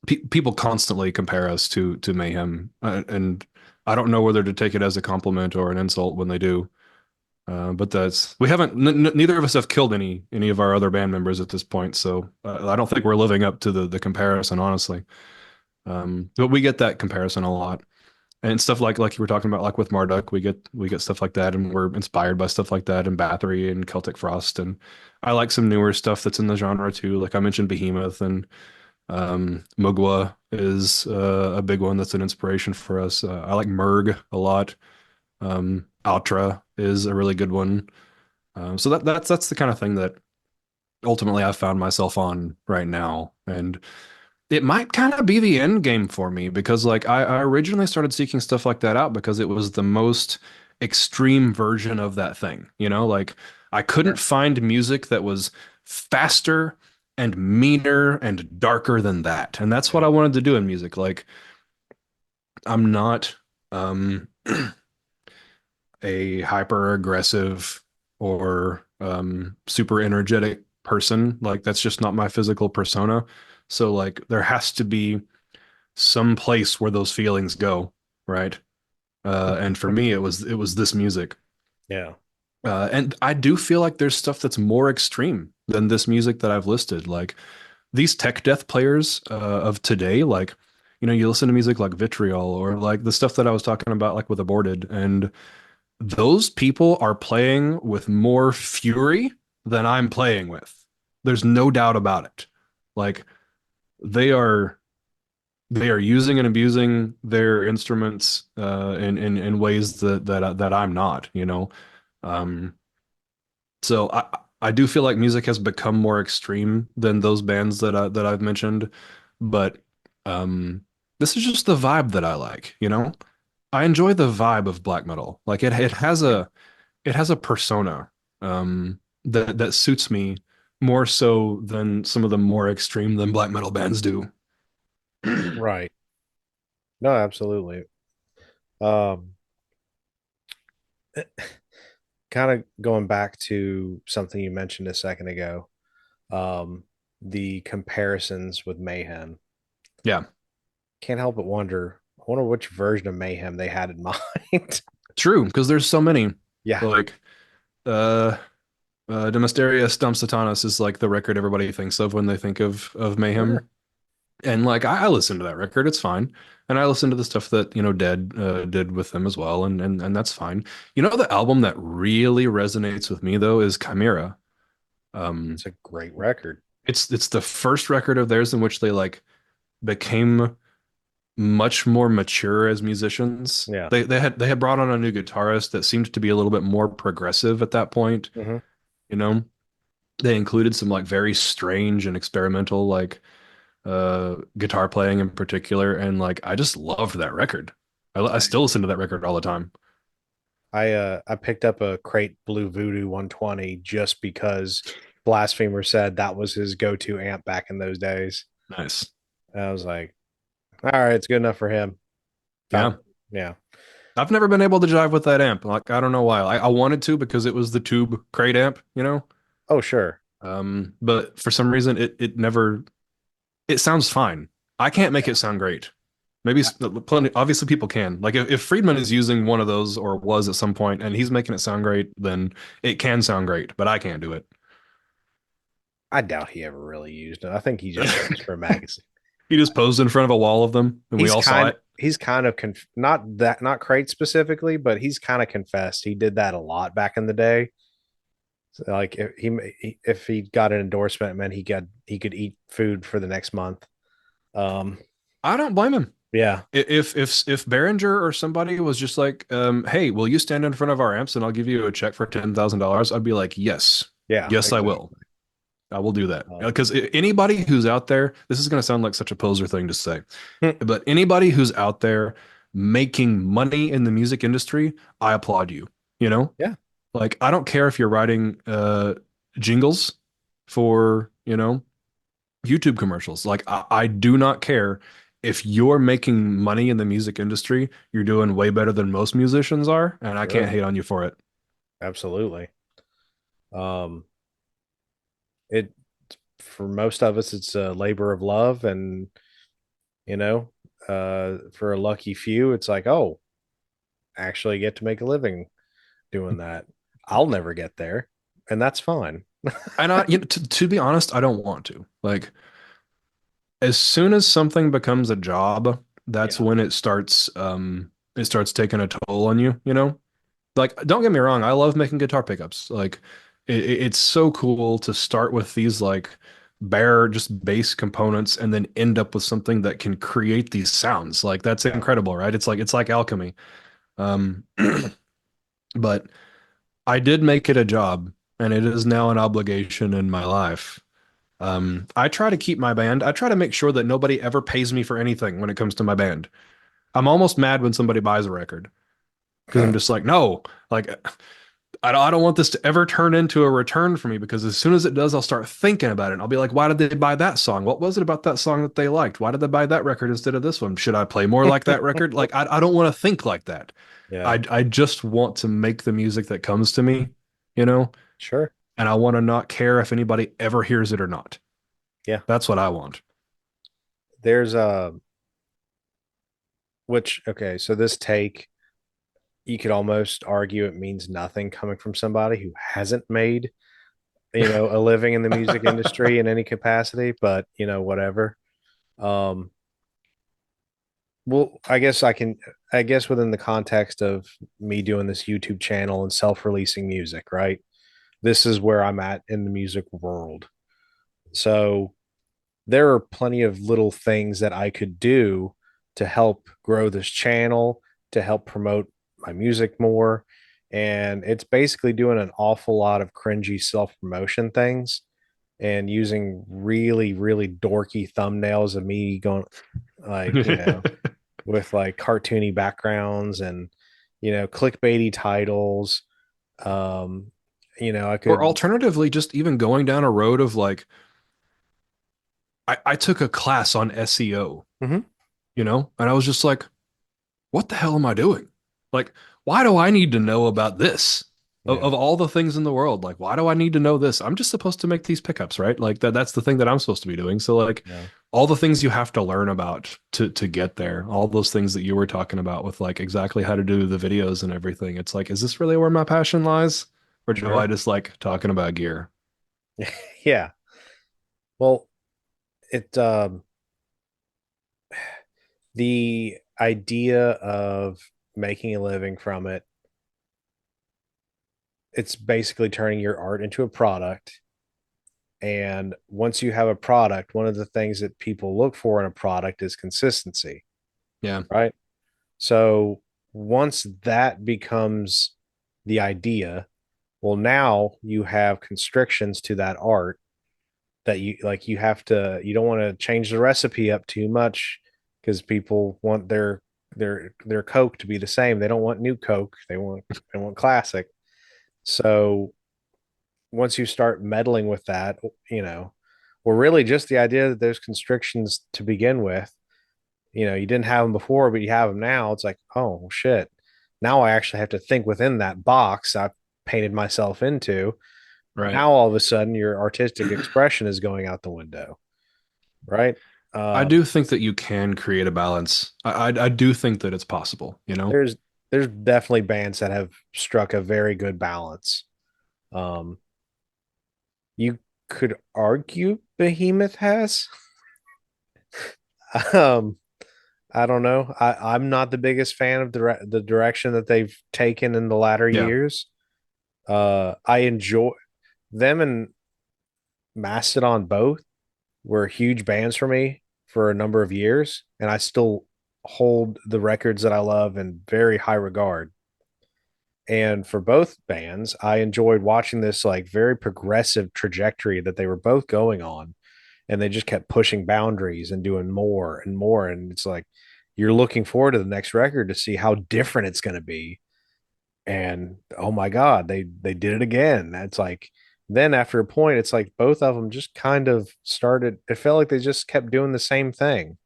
people constantly compare us to Mayhem, and I don't know whether to take it as a compliment or an insult when they do. But that's we haven't neither of us have killed any of our other band members at this point, so I don't think we're living up to the comparison, honestly. But we get that comparison a lot, and stuff like you were talking about, like with Marduk, we get stuff like that, and we're inspired by stuff like that, and Bathory and Celtic Frost, and I like some newer stuff that's in the genre too. Like I mentioned, Behemoth and Mugwa is a big one that's an inspiration for us. I like Murg a lot. Outra is a really good one. So that's the kind of thing that ultimately I found myself on right now, and it might kind of be the end game for me because like I originally started seeking stuff like that out because it was the most extreme version of that thing, you know, like I couldn't Sure. find music that was faster and meaner and darker than that. And that's what Yeah. I wanted to do in music. Like I'm not a hyper aggressive or super energetic person. Like that's just not my physical persona. So like there has to be some place where those feelings go, right? And for me, it was this music. Yeah. And I do feel like there's stuff that's more extreme than this music that I've listed. Like these tech death players of today, like you listen to music like Vitriol or like the stuff that I was talking about, like with Aborted, and those people are playing with more fury than I'm playing with. There's no doubt about it. Like they are they are using and abusing their instruments in ways that I'm not, you know. Um, so I do feel like music has become more extreme than those bands that I've mentioned, but um, this is just the vibe that I like, you know. I enjoy the vibe of black metal. Like it has a persona that suits me more so than some of the more extreme than black metal bands do. Right. No, absolutely. Um, kind of going back to something you mentioned a second ago, um, the comparisons with Mayhem. Yeah, Can't help but wonder. I wonder which version of Mayhem they had in mind. true, because there's so many. Yeah. Like uh De Mysteria Stump Satanas is like the record everybody thinks of when they think of Sure. Mayhem. And like I listen to that record, it's fine. And I listen to the stuff that, Dead did with them as well, and that's fine. The album that really resonates with me though is Chimera. Um It's a great record. it's the first record of theirs in which they like became much more mature as musicians. Yeah. They had brought on a new guitarist that seemed to be a little bit more progressive at that point, Hmm. you know. They included some like very strange and experimental like guitar playing in particular, and like I just loved that record. I still listen to that record all the time. I picked up a Crate Blue Voodoo 120 just because Blasphemer said that was his go-to amp back in those days. Nice. And I was like, all right, it's good enough for him. Found Yeah. it. Yeah. I've never been able to jive with that amp. Like I don't know why. I wanted to because it was the tube crate amp, you know? Oh, sure. But for some reason it never it sounds fine. I can't make it sound great. Maybe plenty, obviously people can. Like if Friedman is using one of those or was at some point and he's making it sound great, then it can sound great, but I can't do it. I doubt he ever really used it. I think he just did this for a magazine. He just posed in front of a wall of them and we all saw it. He's kind of not Crate specifically, but he's kind of confessed he did that a lot back in the day. So like if he got an endorsement, it meant he could eat food for the next month. Um, I don't blame him. yeah, If Behringer or somebody was just like, hey, will you stand in front of our amps and I'll give you a check for $10,000? I'd be like, yes, yeah, yes, I will. exactly. I will do that. Um, Because anybody who's out there, this is going to sound like such a poser thing to say, but anybody who's out there making money in the music industry, I applaud you. You know, yeah, like I don't care if you're writing jingles for, YouTube commercials. Like I do not care if you're making money in the music industry, you're doing way better than most musicians are, and I can't sure, hate on you for it. absolutely. Um, it for most of us, it's a labor of love, and you know, for a lucky few, it's like, oh, actually get to make a living doing that. I'll never get there, and that's fine. And to be honest, I don't want to. Like, as soon as something becomes a job, that's Yeah, when it starts taking a toll on you, you know? Like, don't get me wrong, I love making guitar pickups. Like, it's so cool to start with these like bare just bass components and then end up with something that can create these sounds. Like, that's yeah, incredible, right? It's like alchemy. Um, but I did make it a job, and it is now an obligation in my life. I try to keep my band. I try to make sure that nobody ever pays me for anything when it comes to my band. I'm almost mad when somebody buys a record because I'm just like, no, like I don't want this to ever turn into a return for me because as soon as it does, I'll start thinking about it. And I'll be like, why did they buy that song? What was it about that song that they liked? Why did they buy that record instead of this one? Should I play more like that record? Like, I don't want to think like that. yeah, I just want to make the music that comes to me, you know, sure, and I want to not care if anybody ever hears it or not. yeah. That's what I want. There's which okay, so this take you could almost argue it means nothing coming from somebody who hasn't made a living in the music industry in any capacity, but whatever. Um, well, I guess within the context of me doing this YouTube channel and self-releasing music, right? This is where I'm at in the music world. So there are plenty of little things that I could do to help grow this channel, to help promote my music more. And it's basically doing an awful lot of cringy self promotion things and using really, really dorky thumbnails of me going, like, with like cartoony backgrounds and, clickbaity titles. Um, I Or could, alternatively, just even going down a road of like, I took a class on SEO, Mhm. and I was just like, what the hell am I doing? Like, why do I need to know about this? Yeah, Of all the things in the world, like, why do I need to know this? I'm just supposed to make these pickups, right? Like that's the thing that I'm supposed to be doing. So like yeah, all the things you have to learn about to get there, all those things that you were talking about with like exactly how to do the videos and everything. It's like, is this really where my passion lies? Or do I sure. just like talking about gear? Yeah. Well, it the idea of making a living from it, it's basically turning your art into a product. And once you have a product, one of the things that people look for in a product is consistency, Yeah. right? So once that becomes the idea, well, now you have constrictions to that art that you don't want to change the recipe up too much because people want their Coke to be the same. They don't want new Coke. They want classic. So once you start meddling with that, well, really just the idea that there's constrictions to begin with. You didn't have them before, but you have them now. It's like, oh shit. Now I actually have to think within that box I've painted myself into. Right. Now all of a sudden your artistic expression is going out the window, right? I Um, do think that you can create a balance. I do think that it's possible, you know? there's there's definitely bands that have struck a very good balance. Um, you could argue Behemoth has. um, I don't know. I'm not the biggest fan of the direction that they've taken in the latter Yeah. years. I enjoy them and Mastodon both were huge bands for me for a number of years, and I still hold the records that I love in very high regard. And for both bands, I enjoyed watching this like very progressive trajectory that they were both going on. And they just kept pushing boundaries and doing more and more. And it's like you're looking forward to the next record to see how different it's going to be. And oh my God, they did it again. That's like then after a point, it's like both of them just kind of started. It felt like they just kept doing the same thing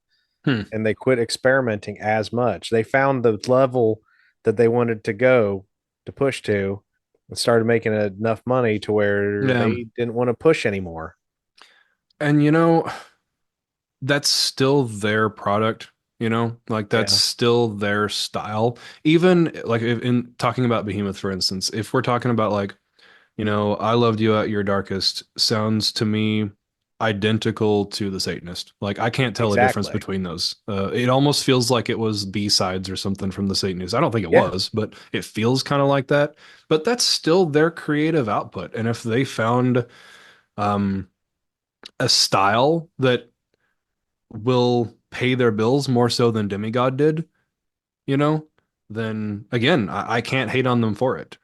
Hmm. and they quit experimenting as much. They found the level that they wanted to go to push to and started making enough money to where Yeah. they didn't want to push anymore. And that's still their product, like that's Yeah, still their style. Even like in talking about Behemoth, for instance, if we're talking about like, I loved you at your darkest sounds to me identical to the Satanist. Like I can't tell a difference exactly. between those. It almost feels like it was B-sides or something from the Satanist. I don't think it Yeah, was, but it feels kind of like that. But that's still their creative output. And if they found um, a style that will pay their bills more so than Demigod did, you know, then again, I can't hate on them for it.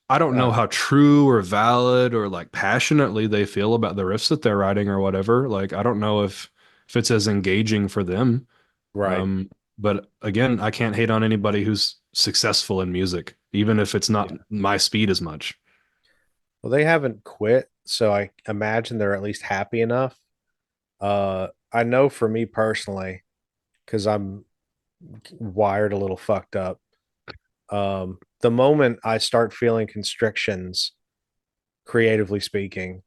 I don't know uh, how true or valid or like passionately they feel about the riffs that they're writing or whatever. Like, I don't know if it's as engaging for them. right. Um, but again, I can't hate on anybody who's successful in music, even if it's not Yeah. my speed as much. Well, they haven't quit, so I imagine they're at least happy enough. I know for me personally, because I'm wired a little fucked up. The moment I start feeling constrictions, creatively speaking,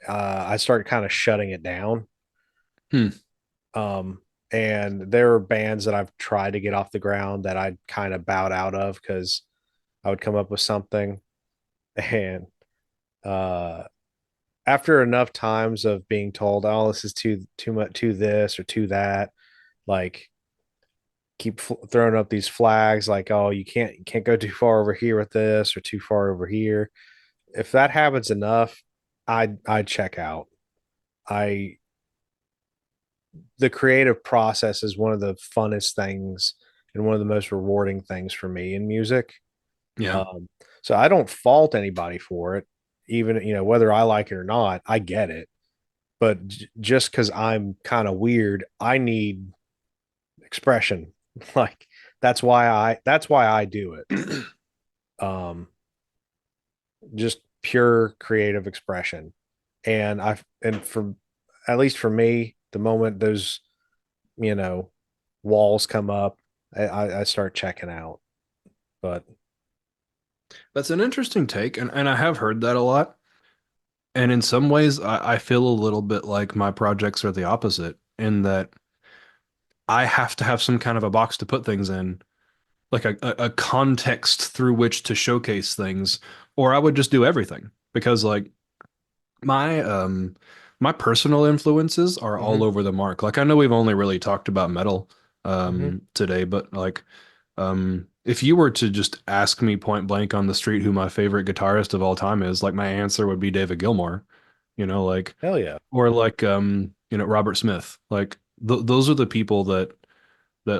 I start kind of shutting it down. Hmm. Um, and there are bands that I've tried to get off the ground that I kind of bowed out of because I would come up with something, and uh, after enough times of being told, "Oh, this is too much, too this or too that," like keep throwing up these flags, like, "Oh, you can't go too far over here with this or too far over here." If that happens enough, I check out. I The creative process is one of the funnest things and one of the most rewarding things for me in music. Yeah. Um, so I don't fault anybody for it, even whether I like it or not. I get it, but just because I'm kind of weird, I need expression. Like that's why I do it. Um, just pure creative expression, and for at least for me, the moment those you know walls come up, I start checking out. But That's an interesting take, and I have heard that a lot. And in some ways, I feel a little bit like my projects are the opposite in that I have to have some kind of a box to put things in, like a context through which to showcase things, or I would just do everything because like my my personal influences are all hmm over the mark. Like I know we've only really talked about metal hmm today, but like if you were to just ask me point blank on the street who my favorite guitarist of all time is, like my answer would be David Gilmour, like hell yeah, or like Robert Smith. Like those are the people that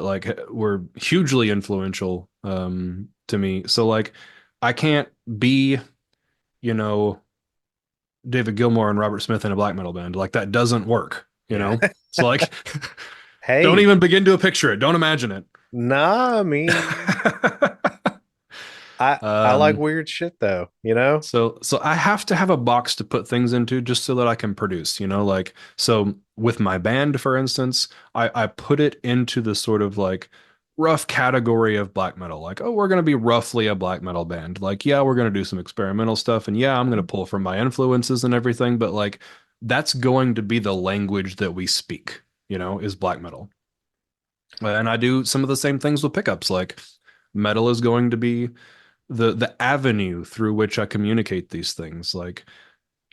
like were hugely influential to me. So like I can't be, you know, David Gilmour and Robert Smith in a black metal band. Like that doesn't work. yeah. So like don't Hey, even begin to picture it. Don't imagine it. nah, I mean, I like um weird shit though. so I have to have a box to put things into just so that I can produce. Like so with my band, for instance, I put it into the sort of like rough category of black metal. Like, oh, we're gonna be roughly a black metal band. Like, yeah, we're gonna do some experimental stuff, and yeah, I'm gonna pull from my influences and everything, but like that's going to be the language that we speak, is black metal. And I do some of the same things with pickups. Like metal is going to be the avenue through which I communicate these things. Like,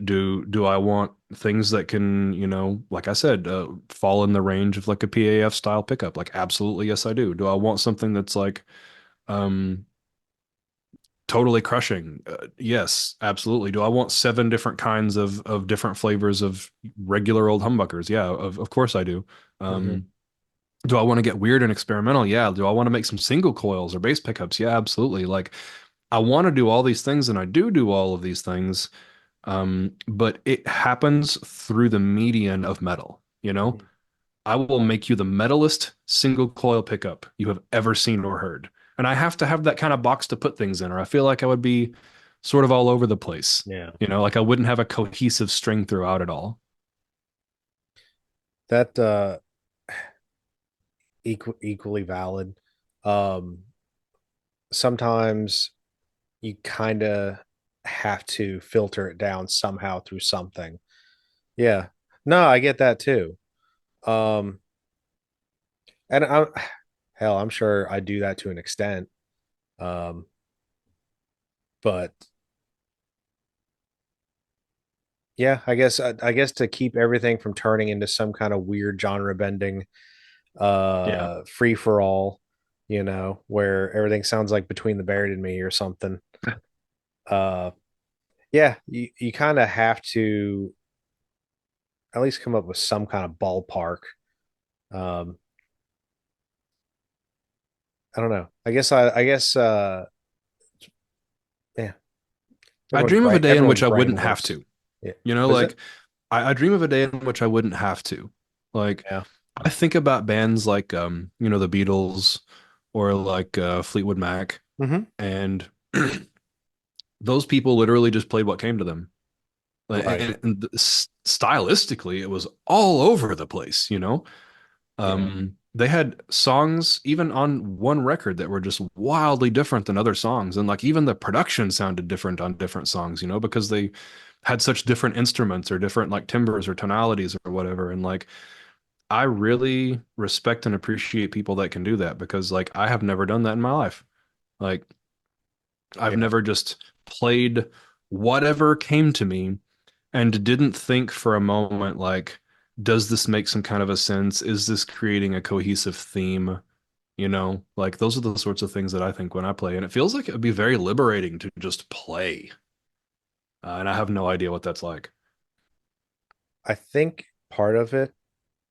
do I want things that can, like I said, fall in the range of like a PAF style pickup? Like, absolutely, yes, I do. Do I want something that's like, um, totally crushing? Yes, absolutely. Do I want seven different kinds of different flavors of regular old humbuckers? Yeah, of course I do. hmm Um, do I want to get weird and experimental? Yeah. Do I want to make some single coils or bass pickups? Yeah, absolutely. Like, I want to do all these things and I do all of these things. But it happens through the median of metal. hmm I will make you the metalist single coil pickup you have ever seen or heard. And I have to have that kind of box to put things in, or I feel like I would be sort of all over the place. Yeah, Like I wouldn't have a cohesive string throughout it all. that equally valid. Um, Sometimes you kind of have to filter it down somehow through something. Yeah. No, I get that too. Um, and I'm hell, I'm sure I do that to an extent. Um, but yeah, I guess to keep everything from turning into some kind of weird genre bending Yeah. free for all, where everything sounds like Between the Buried and Me or something. Uh yeah, you kind of have to at least come up with some kind of ballpark. Um I don't know. I guess yeah, I dream of a day in everyone's which I brain wouldn't have works. to. Yeah. You know, Was it? like I dream of a day in which I wouldn't have to. Like Yeah. I think about bands like the Beatles or like Fleetwood Mac, Hmm. and those people literally just played what came to them. Right. And stylistically, it was all over the place, you know? Yeah. They had songs even on one record that were just wildly different than other songs. And like even the production sounded different on different songs, because they had such different instruments or different like timbres or tonalities or whatever. And like I really respect and appreciate people that can do that because like I have never done that in my life. Like I've Yeah. never just played whatever came to me and didn't think for a moment like, does this make some kind of a sense? Is this creating a cohesive theme? Like those are the sorts of things that I think when I play, and it feels like it would be very liberating to just play. And I have no idea what that's like. I think part of it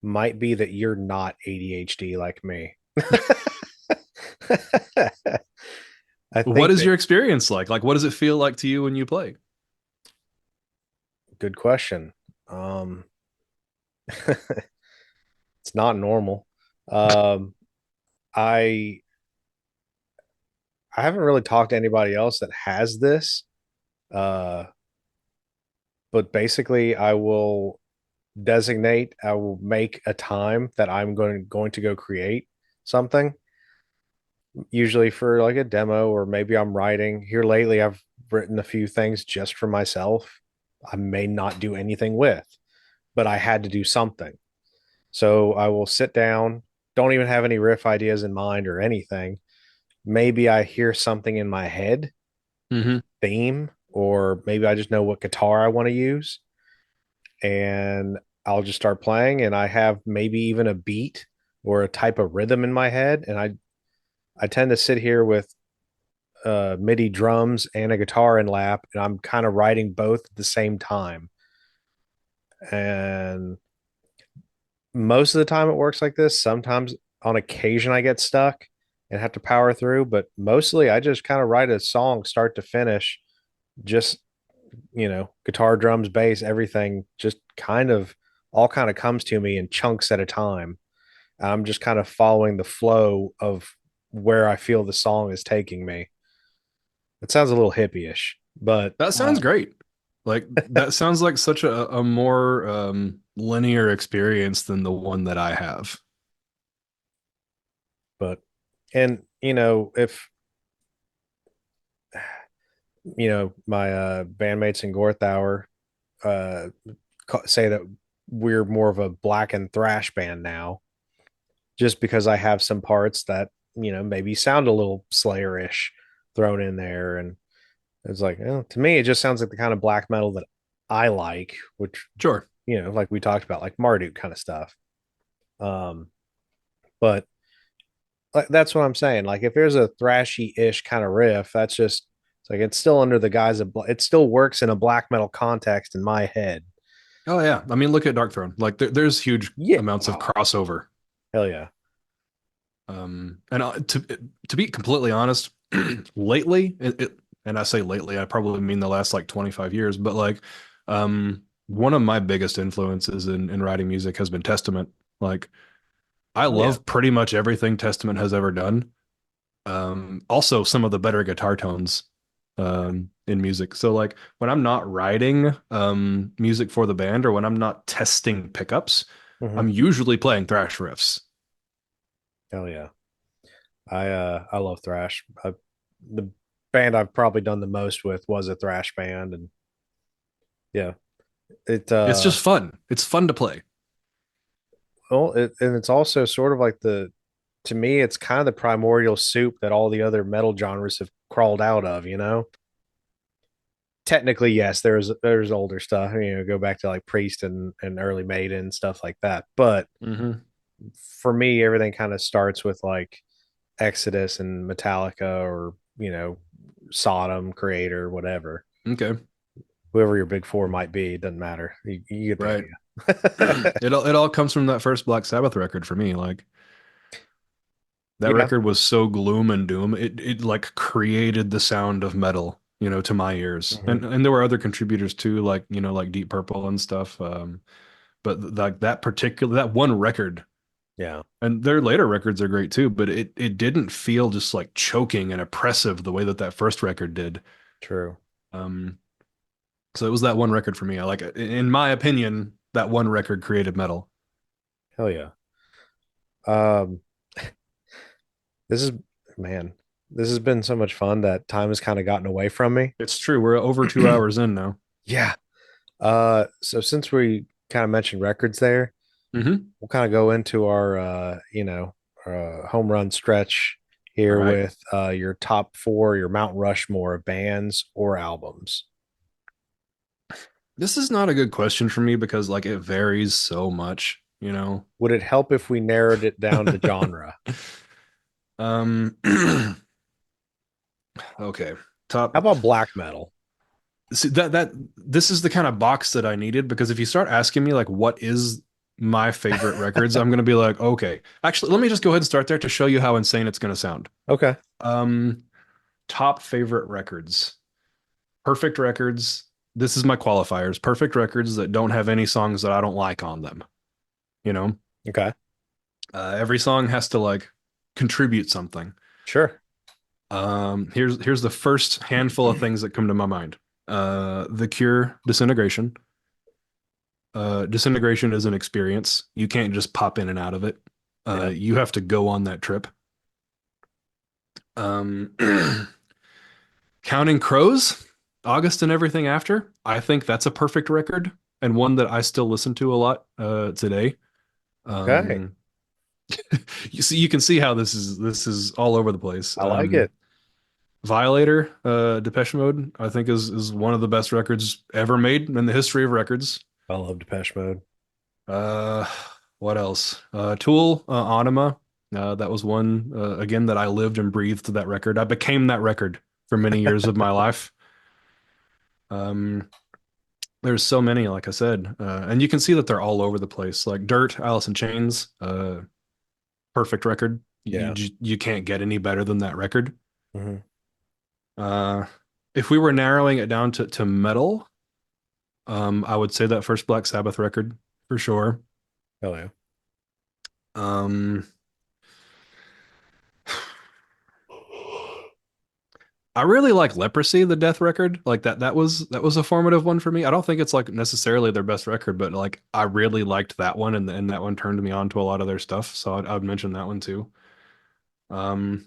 might be that you're not ADHD like me. I What think is that your experience like? Like, what does it feel like to you when you play? good question. Um, it's not normal. Um, I I haven't really talked to anybody else that has this. Uh, but basically, I will make a time that I'm going to go create something, usually for like a demo, or maybe I'm writing. Here lately, I've written a few things just for myself. I may not do anything with, but I had to do something. So I will sit down, don't even have any riff ideas in mind or anything. Maybe I hear something in my head, Hmm. theme, or maybe I just know what guitar I want to use, and I'll just start playing, and I have maybe even a beat or a type of rhythm in my head, and I tend to sit here with MIDI drums and a guitar in lap, and I'm kind of writing both at the same time. And most of the time it works like this. Sometimes on occasion I get stuck and have to power through, but mostly I just kind of write a song start to finish, just guitar, drums, bass, everything just kind of comes to me in chunks at a time. I'm just kind of following the flow of where I feel the song is taking me. It sounds a little hippie-ish, but That sounds great. Like that sounds like such a more linear experience than the one that I have. but and if my bandmates in Gorthauer uh say that we're more of a black and thrash band now, just because I have some parts that maybe sound a little Slayer-ish thrown in there, and it's like, to me it just sounds like the kind of black metal that I like, which Sure. like we talked about, like Marduk kind of stuff. um but like, that's what I'm saying. Like if there's a thrashy-ish kind of riff, it's like it's still under the guise of it still works in a black metal context in my head. Oh yeah. I mean, look at Dark Throne. Like there's huge Yeah. amounts of Oh, crossover. hell yeah. And to be completely honest, lately, and I say lately, I probably mean the last like 25 years, but like, one of my biggest influences in writing music has been Testament. Like, I Oh yeah. love pretty much everything Testament has ever done. Also some of the better guitar tones, in music. So like when I'm not writing, music for the band or when I'm not testing pickups, Hmm. I'm usually playing thrash riffs. Hell yeah. I love thrash. The band I've probably done the most with was a thrash band, and yeah. It It's just fun. It's fun to play. well, and it's also sort of like the to me, it's kind of the primordial soup that all the other metal genres have crawled out of, you know? Technically, yes, there's older stuff, go back to like Priest and early Maiden, stuff like that. But Hmm. for me, everything kind of starts with like Exodus and Metallica or, Sodom, Creator, whatever. Okay. Whoever your big four might be, it doesn't matter. You get the Right. idea. It all comes from that first Black Sabbath record for me. Like that Yeah. record was so gloom and doom. It like created the sound of metal, to my ears. Hmm. And there were other contributors too, like, like Deep Purple and stuff. But like that one record, Yeah. and their later records are great too, but it didn't feel just like choking and oppressive the way that first record did. True. Um, so it was that one record for me. I like it. In my opinion, that one record created metal. Hell yeah. Um, this is man, this has been so much fun that time has kind of gotten away from me. It's true. We're over 2 hours in now. Yeah. So since we kind of mentioned records there, Hmm. we'll kind of go into our home run stretch All here right. with your top four, your Mount Rushmore of bands or albums. This is not a good question for me because like it varies so much. Would it help if we narrowed it down to genre? Um, okay. How Top. about black metal? See, that this is the kind of box that I needed because if you start asking me like what is my favorite records, I'm gonna be like, okay. Actually, let me just go ahead and start there to show you how insane it's gonna sound. Okay. Um, top favorite records. Perfect records. This is my qualifiers. Perfect records that don't have any songs that I don't like on them. You know, Okay. every song has to like contribute something. Sure. Here's the first handful of things that come to my mind. The Cure, Disintegration. Disintegration is an experience. You can't just pop in and out of it. Yeah. You have to go on that trip. Um, Counting Crows, August and Everything After. I think that's a perfect record and one that I still listen to a lot today. Okay. Um, you can see how this is all over the place. I like it. Violator, Depeche Mode, I think is one of the best records ever made in the history of records. I love Depeche Mode. Uh, what else? Tool, Anima. That was one again that I lived and breathed to that record. I became that record for many years of my life. Um, there's so many, like I said, and you can see that they're all over the place. Like Dirt, Alice in Chains, perfect record. You Yeah. you can't get any better than that record. Hmm. Uh, if we were narrowing it down to metal, I would say that first Black Sabbath record for sure. Hell yeah. Um, I really like Leprosy, the Death record. Like that was a formative one for me. I don't think it's like necessarily their best record, but like I really liked that one, and that one turned me on to a lot of their stuff. So I'd mention that one too. Um,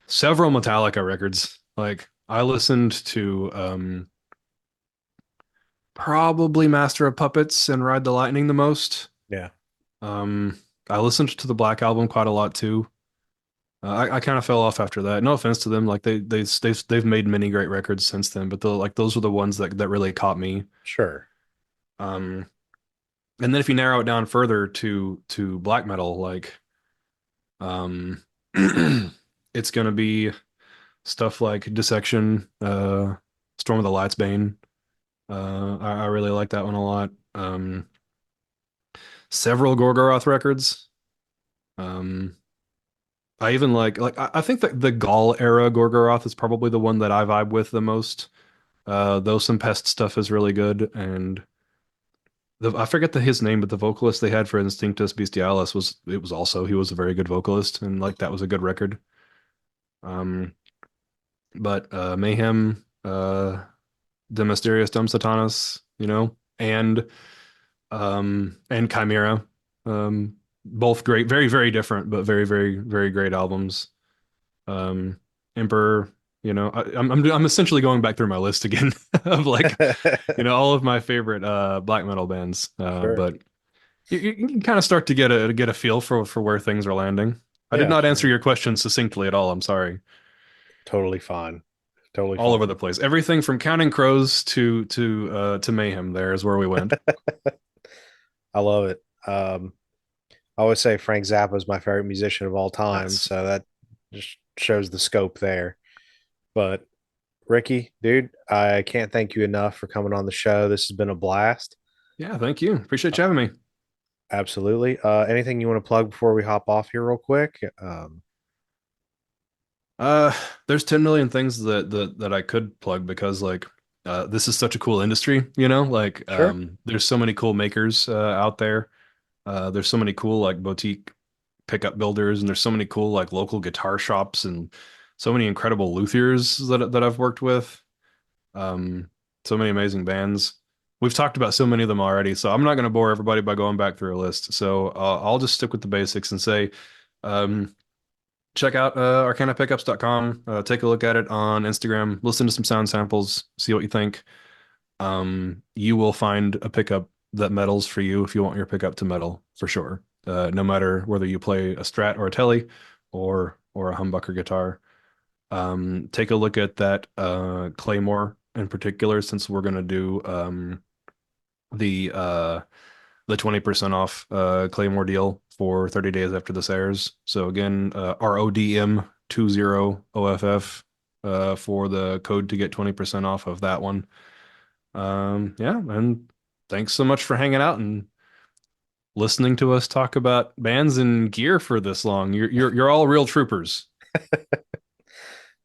Several Metallica records. Like I listened to probably Master of Puppets and Ride the Lightning the most. Yeah. Um, I listened to the Black Album quite a lot too. I kind of fell off after that. No offense to them, like they've made many great records since then, but like those were the ones that really caught me. Sure. Um, and then if you narrow it down further to black metal, like um, it's gonna be stuff like Dissection, Storm of the Lights Bane. I really like that one a lot. Several Gorgoroth records. Um, I even I think that the Gaul era Gorgoroth is probably the one that I vibe with the most. Though some pest stuff is really good, and I forget his name, but the vocalist they had for Instinctus Bestialis was also he was a very good vocalist, and like that was a good record. Um, but Mayhem, De Mysterious Dum Satanas, and Chimera, both great, very very different, but very very very great albums. Um, Emperor. I'm essentially going back through my list again of like, all of my favorite black metal bands. Sure. But you can kind of start to get a feel for where things are landing. I did Yeah, not answer absolutely. your question succinctly at all. I'm sorry. Totally fine. Totally All over fine. the place. Everything from Counting Crows to Mayhem. There is where we went. I love it. I always say Frank Zappa is my favorite musician of all time, Yes. so that just shows the scope there. But Ricky, dude, I can't thank you enough for coming on the show. This has been a blast. Yeah, thank you. Appreciate Uh, you having me. Absolutely. Anything you want to plug before we hop off here, real quick? Uh, there's 10 million things that I could plug because like this is such a cool industry, like Sure. there's so many cool makers out there. There's so many cool like boutique pickup builders and there's so many cool like local guitar shops and so many incredible luthiers that I've worked with. Um, so many amazing bands. We've talked about so many of them already, so I'm not going to bore everybody by going back through a list. So I'll just stick with the basics and say, um, check out arcanapickups.com. Take a look at it on Instagram. Listen to some sound samples. See what you think. You will find a pickup that metals for you if you want your pickup to metal for sure. No matter whether you play a Strat or a Tele or a humbucker guitar. Take a look at that Claymore in particular, since we're gonna do the uh the 20% off Claymore deal for 30 days after this airs. So again, RODM20OFF for the code to get 20% off of that one. Yeah, and thanks so much for hanging out and listening to us talk about bands and gear for this long. You're all real troopers.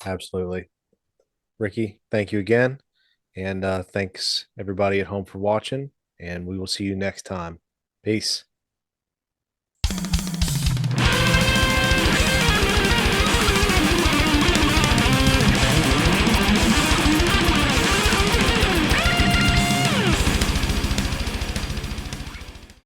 Absolutely. Ricky, thank you again. And thanks everybody at home for watching. And we will see you next time. Peace.